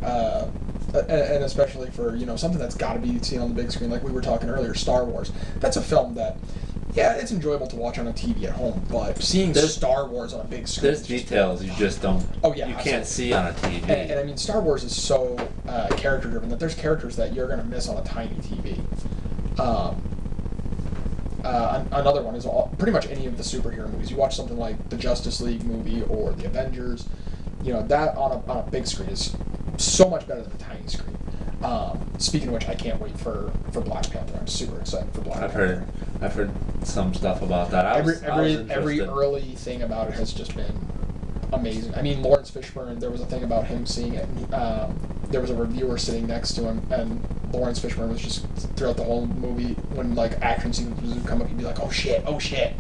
and especially for something that's got to be seen on the big screen, like we were talking earlier, Star Wars. That's a film that. Yeah, it's enjoyable to watch on a TV at home, but seeing Star Wars on a big screen... There's details you just don't... Oh, yeah, you absolutely. can't see on a TV. And I mean, Star Wars is so character-driven that there's characters that you're going to miss on a tiny TV. Another one is pretty much any of the superhero movies. You watch something like the Justice League movie or the Avengers, that on a big screen is so much better than a tiny screen. Speaking of which, I can't wait for Black Panther. I'm super excited for Black Panther. I've heard some stuff about that. Every early thing about it has just been amazing. I mean, Lawrence Fishburne, there was a thing about him seeing it. There was a reviewer sitting next to him, and Lawrence Fishburne was just throughout the whole movie, when like action scenes would come up, he'd be like, "Oh shit, oh shit!"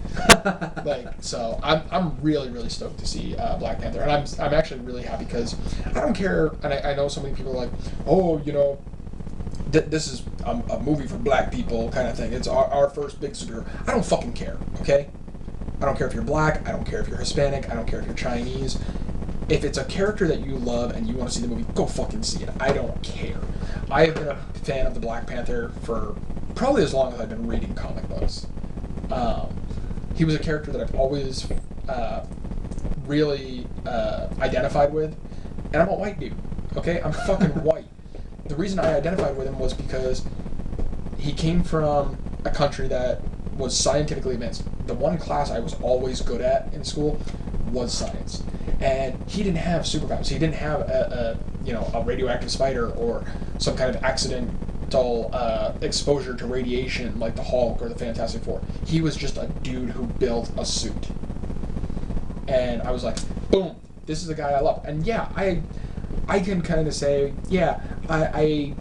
So I'm really really stoked to see Black Panther, and I'm actually really happy because I don't care, and I know so many people are like, "Oh, this is a movie for black people," kind of thing. It's our first big superhero. I don't fucking care, okay? I don't care if you're black. I don't care if you're Hispanic. I don't care if you're Chinese. If it's a character that you love and you want to see the movie, go fucking see it. I don't care. I have been a fan of the Black Panther for probably as long as I've been reading comic books. He was a character that I've always really identified with, and I'm a white dude, okay? I'm fucking white. The reason I identified with him was because he came from a country that was scientifically advanced. The one class I was always good at in school was science, and he didn't have superpowers. He didn't have a radioactive spider or some kind of accidental exposure to radiation like the Hulk or the Fantastic Four. He was just a dude who built a suit, and I was like, boom, this is the guy I love. And yeah, I can kind of say, yeah, I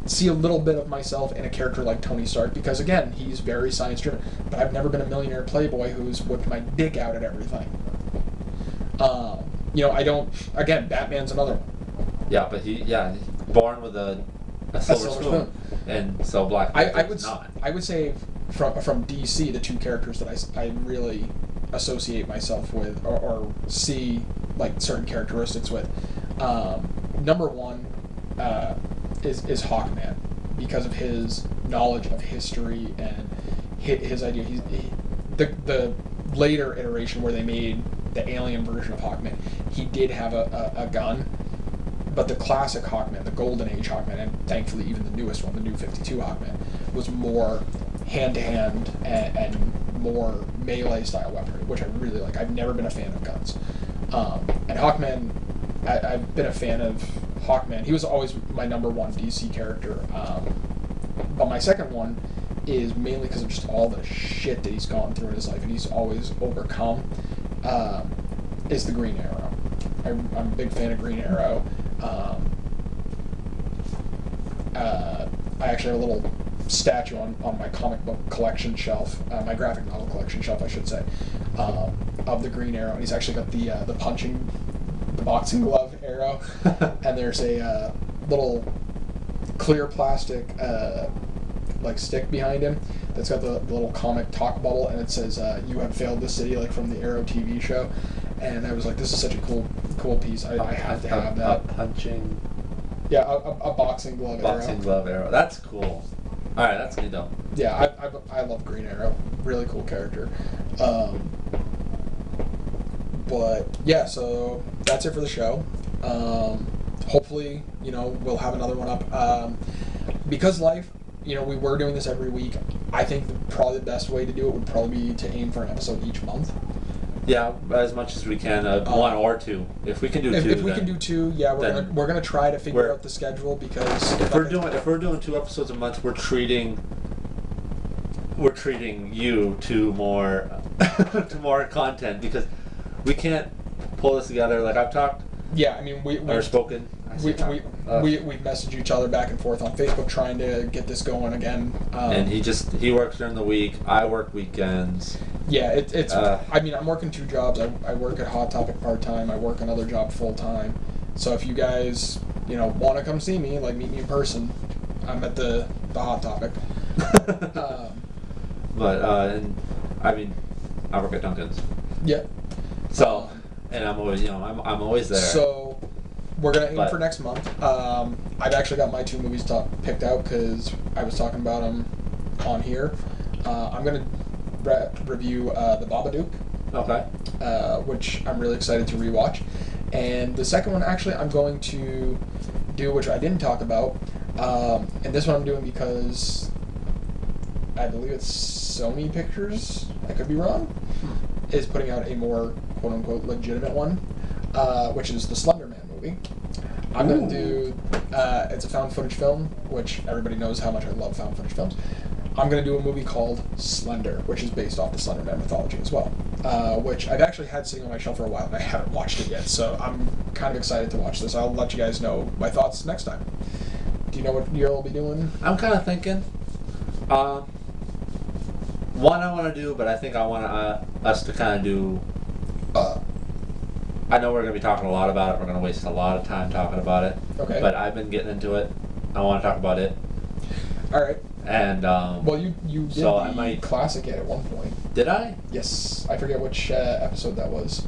see a little bit of myself in a character like Tony Stark, because again, he's very science driven, but I've never been a millionaire playboy who's whipped my dick out at everything. I don't, again, Batman's another one. Yeah, but born with a silver spoon. And so Black Panther's not. I would say from DC, the two characters that I really associate myself with or see like certain characteristics with. Number one is Hawkman, because of his knowledge of history and his idea. The later iteration where they made the alien version of Hawkman, he did have a gun, but the classic Hawkman, the Golden Age Hawkman, and thankfully even the newest one, the New 52 Hawkman, was more hand-to-hand and more melee-style weaponry, which I really like. I've never been a fan of guns. And Hawkman, I've been a fan of Hawkman. He was always my number one DC character. But my second one is mainly because of just all the shit that he's gone through in his life and he's always overcome, is the Green Arrow. I'm a big fan of Green Arrow. I actually have a little statue on my comic book collection shelf, my graphic novel collection shelf, I should say, of the Green Arrow. And he's actually got the boxing glove arrow, and there's a little clear plastic like stick behind him that's got the little comic talk bubble, and it says "You have failed the city," like from the Arrow TV show. And I was like, this is such a cool piece. I have to have that. A punching. Yeah, a boxing glove arrow. Boxing glove arrow. That's cool. All right, that's good though. Yeah, I love Green Arrow. Really cool character. But yeah, so that's it for the show. Hopefully, we'll have another one up. Because life, we were doing this every week. I think probably the best way to do it would probably be to aim for an episode each month. Yeah, as much as we can, one or two. If we can do two, if we can do two, yeah, we're gonna try to figure out the schedule, because if we're doing 2 episodes a month, we're treating you to more to more content, because we can't pull this together. Like I've talked. Yeah, I mean we've messaged each other back and forth on Facebook trying to get this going again. And he works during the week. I work weekends. Yeah, it's. I mean, I'm working 2 jobs. I work at Hot Topic part time. I work another job full time. So if you guys, want to come see me, like meet me in person, I'm at the Hot Topic. And I mean, I work at Dunkin's. Yeah. So, and I'm always, I'm always there. So, we're gonna aim for next month. I've actually got my 2 movies picked out because I was talking about them on here. I'm gonna review The Babadook. Okay. Which I'm really excited to rewatch. And the second one, actually, I'm going to do, which I didn't talk about. And this one I'm doing because I believe it's Sony Pictures, I could be wrong, is putting out a more quote-unquote legitimate one, which is the Slender Man movie. I'm going to do, it's a found footage film, which everybody knows how much I love found footage films. I'm going to do a movie called Slender, which is based off the Slender Man mythology as well, which I've actually had sitting on my shelf for a while, and I haven't watched it yet, so I'm kind of excited to watch this. I'll let you guys know my thoughts next time. Do you know what you'll be doing? I'm kind of thinking, one I want to do, but I think I want us to kind of do, I know we're going to be talking a lot about it, we're going to waste a lot of time talking about it, Okay. but I've been getting into it, I want to talk about it. Alright. And, well, you did so the I might... classic at one point. Did I? Yes. I forget which episode that was.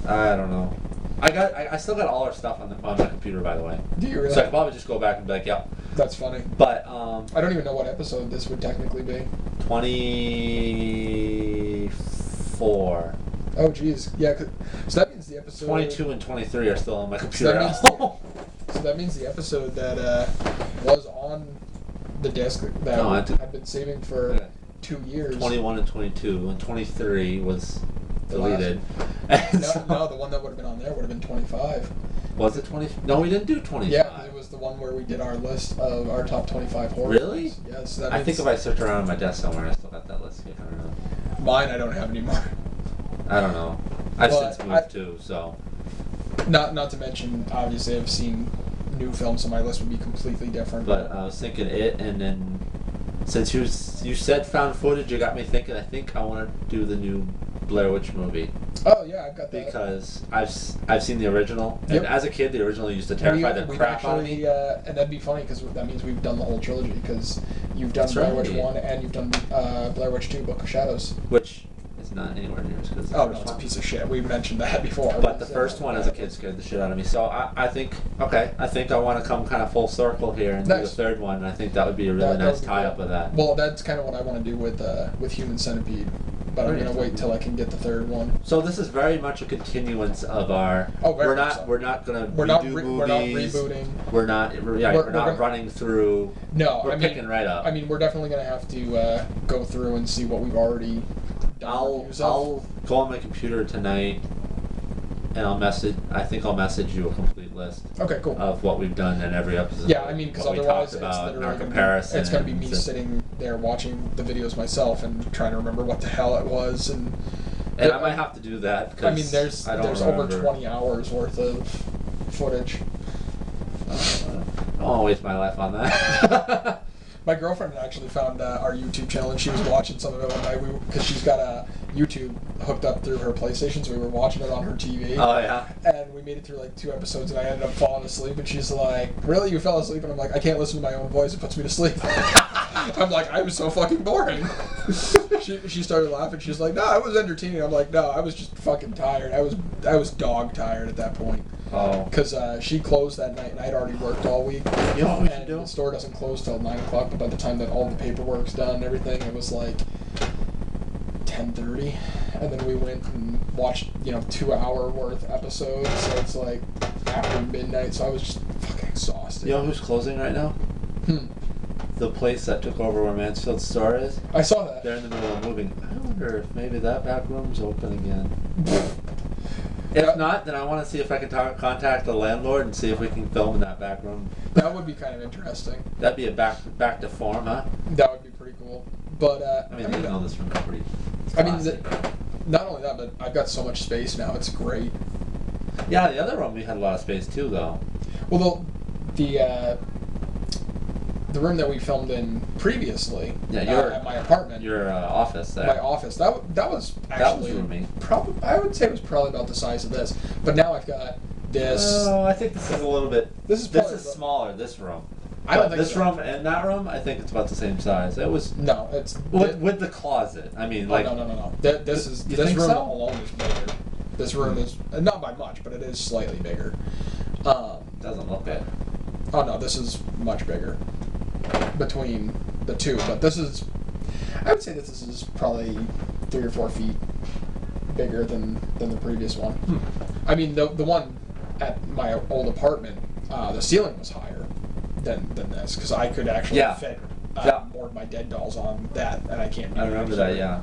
I don't know. I still got all our stuff on my computer, by the way. Do you really? So I could probably just go back and be like, yeah. That's funny. But, I don't even know what episode this would technically be. 24. Oh, jeez. Yeah, so that means the episode... 22 and 23 are still on my computer. So that means the episode that was on the disc that I've been saving for 2 years. 21 and 22, and 23 was deleted. No, the one that would have been on there would have been 25. Was it 20? No, we didn't do 25. Yeah, it was the one where we did our list of our top 25 horror Really? movies. Yes. That I think if I search around on my desk somewhere, I still got that list. I don't know. Mine I don't have anymore. I don't know. I've since moved too, so. Not to mention, obviously, I've seen new films, so my list would be completely different. But I was thinking it, and then since you said found footage, it got me thinking. I think I want to do the new Blair Witch movie. Oh yeah, I've got that. Because I've seen the original, Yep. and as a kid, the original used to terrify the crap out of me. And that'd be funny because that means we've done the whole trilogy. Because you've done Blair Witch 1 and you've done Blair Witch 2: Book of Shadows, which is not anywhere near as good as the first first it's a one. piece of shit. We mentioned that before. But the first one as a kid scared the shit out of me. So I think I want to come kind of full circle here and do the third one. And I think that would be a really nice tie-up of that. Well, that's kind of what I want to do with Human Centipede. But I'm gonna wait till I can get the third one. So this is very much a continuance of our. Oh, very we're not. much so. We're not gonna We're redo not movies. We're not rebooting. We're not. We're not running through. No, we're picking right up. I mean, we're definitely gonna have to go through and see what we've already done. I'll go on my computer tonight, and I'll message you a complete list. Okay, cool. Of what we've done in every episode. Yeah, I mean, because otherwise it's our comparison. It's gonna be me sitting there watching the videos myself and trying to remember what the hell it was, and I might have to do that. Cause I mean, there's over 20 hours worth of footage. I don't want to waste my life on that. My girlfriend actually found our YouTube channel, and she was watching some of it one night because she's got a YouTube hooked up through her PlayStation, so we were watching it on her TV. Oh, yeah. And we made it through like 2 episodes, and I ended up falling asleep, and she's like, "Really? You fell asleep?" And I'm like, "I can't listen to my own voice. It puts me to sleep." I'm like, "I was so fucking boring." She started laughing. She's like, "No, it was entertaining." I'm like, "No, I was just fucking tired. I was dog tired at that point." Oh. Because she closed that night, and I'd already worked all week. You know what we should do? The store doesn't close till 9 o'clock, but by the time that all the paperwork's done and everything, it was like 10:30. And then we went and watched, 2-hour worth episodes, so it's like after midnight, so I was just fucking exhausted. You know who's closing right now? The place that took over where Mansfield's store is. I saw that. They're in the middle of moving. I wonder if maybe that back room's open again. If not, then I want to see if I can contact the landlord and see if we can film in that back room. That would be kind of interesting. That'd be a back to form, huh? That would be pretty cool. But I mean, you know this room's pretty. Not only that, but I've got so much space now. It's great. Yeah, the other room we had a lot of space too, though. Well, the room that we filmed in previously, Yeah, at my apartment, your office there. my office, that was actually roomy. I would say it was probably about the size of this. But now I've got this. Oh, I think this is a little bit. This is smaller. This room. I don't think this so. room and that room, I think it's about the same size. It was No, it's with the closet. I mean, like no. This think room so? alone is bigger. This room is not by much, but it is slightly bigger. Doesn't look it. Oh no, this is much bigger between the two. But this is, I would say that this is probably 3 or 4 feet bigger than the previous one. I mean, the one at my old apartment, the ceiling was higher than this because I could actually fit more of my dead dolls on that, and I can't. I remember that, yeah.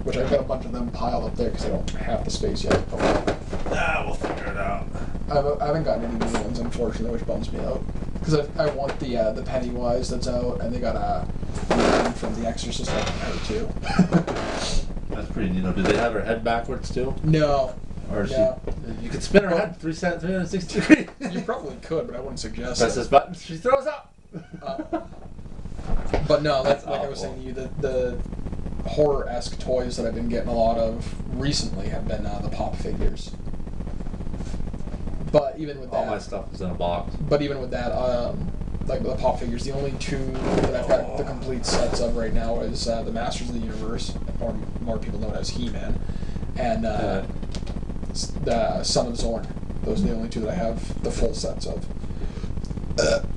Which I've got a bunch of them piled up there because I don't have the space yet. We'll figure it out. I haven't gotten any new ones, unfortunately, which bums me out. Because I want the Pennywise that's out, and they got a one from The Exorcist out too. That's pretty neat. Do they have her head backwards too? No. Or no. You could spin her head 360 degrees. You probably could, but I wouldn't suggest Press this button, she throws up. But no, That's like I was saying to you, the horror-esque toys that I've been getting a lot of recently have been the pop figures. But even with that, all my stuff is in a box. But even with that, like the pop figures, the only 2 that I've got the complete sets of right now is the Masters of the Universe, or more people know it as He-Man, and the Son of Zorn. Those are the only 2 that I have the full sets of.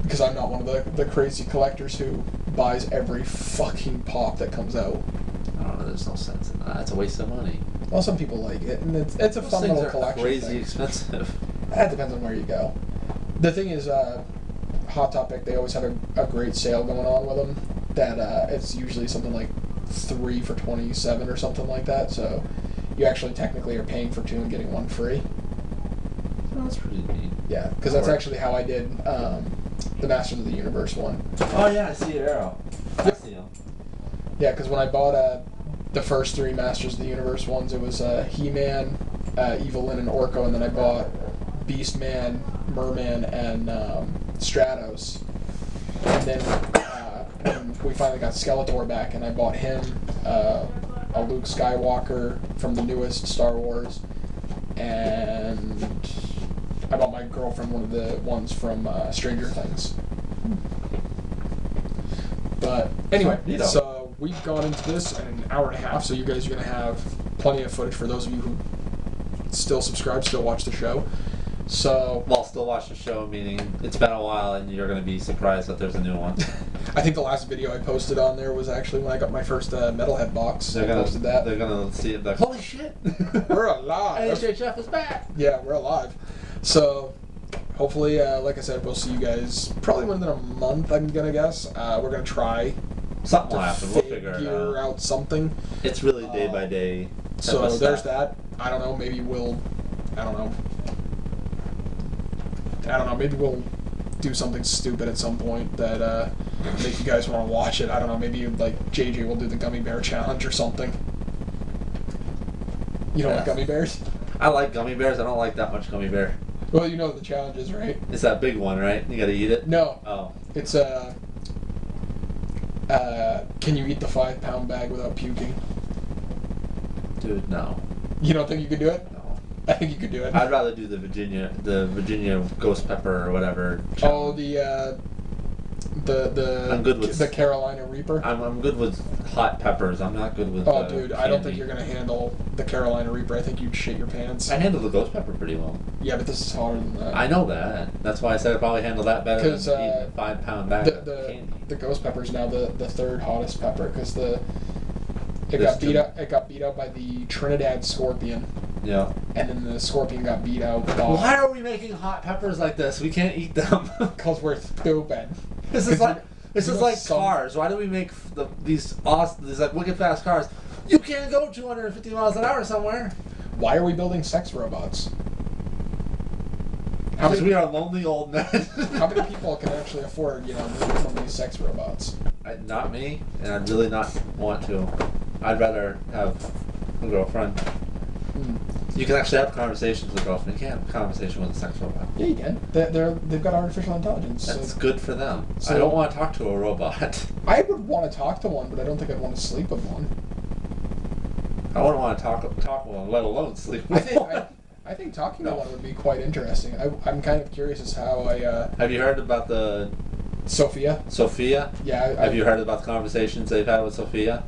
Because I'm not one of the crazy collectors who buys every fucking pop that comes out. I don't know. There's no sense in that. It's a waste of money. Well, some people like it, and it's a Those fun things little are collection. crazy expensive. That depends on where you go. The thing is, Hot Topic, they always have a great sale going on with them. That it's usually something like 3 for $27 or something like that. So you actually technically are paying for 2 and getting 1 free. Oh, that's pretty neat. Yeah, because that's actually how I did the Masters of the Universe one. Oh yeah, I see your arrow. I see him. Yeah, because when I bought the first 3 Masters of the Universe ones, it was He-Man, Evelyn, and Orko, and then I bought Beastman, Merman, and Stratos. And then when we finally got Skeletor back, and I bought him, a Luke Skywalker from the newest Star Wars, and I bought my girlfriend one of the ones from Stranger Things. But anyway, so we've gone into this in an hour and a half, so you guys are going to have plenty of footage for those of you who still subscribe, still watch the show. So, well, still watch the show, meaning it's been a while and you're going to be surprised that there's a new one. I think the last video I posted on there was actually when I got my first Metalhead box. I posted that. They're going to see it like, holy shit! We're alive! Nhhf is back! Yeah, we're alive. So, hopefully, like I said, we'll see you guys probably within a month, I'm going to guess. We're going to try something will happen. We'll figure out something. It's really day by day. So there's that. I don't know, maybe we'll... I don't know, maybe we'll do something stupid at some point that make you guys want to watch it. I don't know, maybe like JJ will do the gummy bear challenge or something. You don't like gummy bears? I like gummy bears. I don't like that much gummy bear. Well, you know what the challenge is, right? It's that big one, right? You gotta eat it? No. Oh. It's can you eat the 5-pound bag without puking? Dude, no. You don't think you could do it? No. I think you could do it. I'd rather do the Virginia ghost pepper or whatever challenge. Oh, I'm good with the Carolina Reaper. I'm good with hot peppers. I'm not good with. Oh, dude, candy. I don't think you're gonna handle the Carolina Reaper. I think you'd shit your pants. I handle the ghost pepper pretty well. Yeah, but this is harder than that. I know that. That's why I said I'd probably handle that better than eating a 5-pound bag of candy. The ghost pepper is now the 3rd hottest pepper because it got beat out by the Trinidad Scorpion. Yeah. And then the Scorpion got beat out by... Why are we making hot peppers like this? We can't eat them. Because we're stupid. This is like cars. Why do we make these like wicked fast cars? You can't go 250 miles an hour somewhere. Why are we building sex robots? Because we are lonely old men. How many people can actually afford, one of these sex robots? Not me, and I'd really not want to. I'd rather have a girlfriend. You can actually have conversations with a girlfriend. You can't have a conversation with a sex robot. Yeah, you can. They've got artificial intelligence. That's so good for them. so I don't want to talk to a robot. I would want to talk to one, but I don't think I'd want to sleep with one. I wouldn't want to talk with one, let alone sleep with one. I think talking to one would be quite interesting. I'm kind of curious as how Have you heard about the Sophia? Sophia? Yeah. Have you heard about the conversations they've had with Sophia?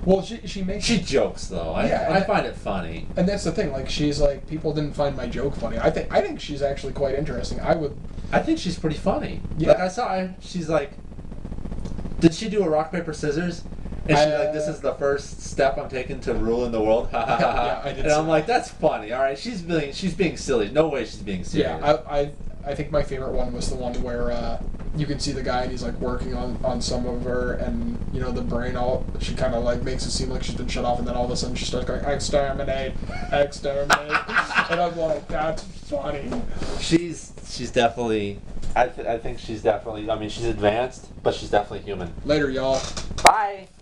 Well, she makes. She jokes though. I find it funny. And that's the thing. Like she's like, people didn't find my joke funny. I think she's actually quite interesting. I think she's pretty funny. Yeah. Like I saw her. She's like, did she do a rock paper scissors? And she's like, this is the first step I'm taking to ruling the world. Ha ha ha ha. Yeah, I did. And I'm like, that's funny. All right, she's being silly. No way she's being serious. Yeah, I think my favorite one was the one where you can see the guy and he's like working on some of her, and you know the brain she kind of like makes it seem like she's been shut off, and then all of a sudden she starts going exterminate, and I'm like, that's funny. She's definitely. I think she's definitely. I mean, she's advanced, but she's definitely human. Later, y'all. Bye.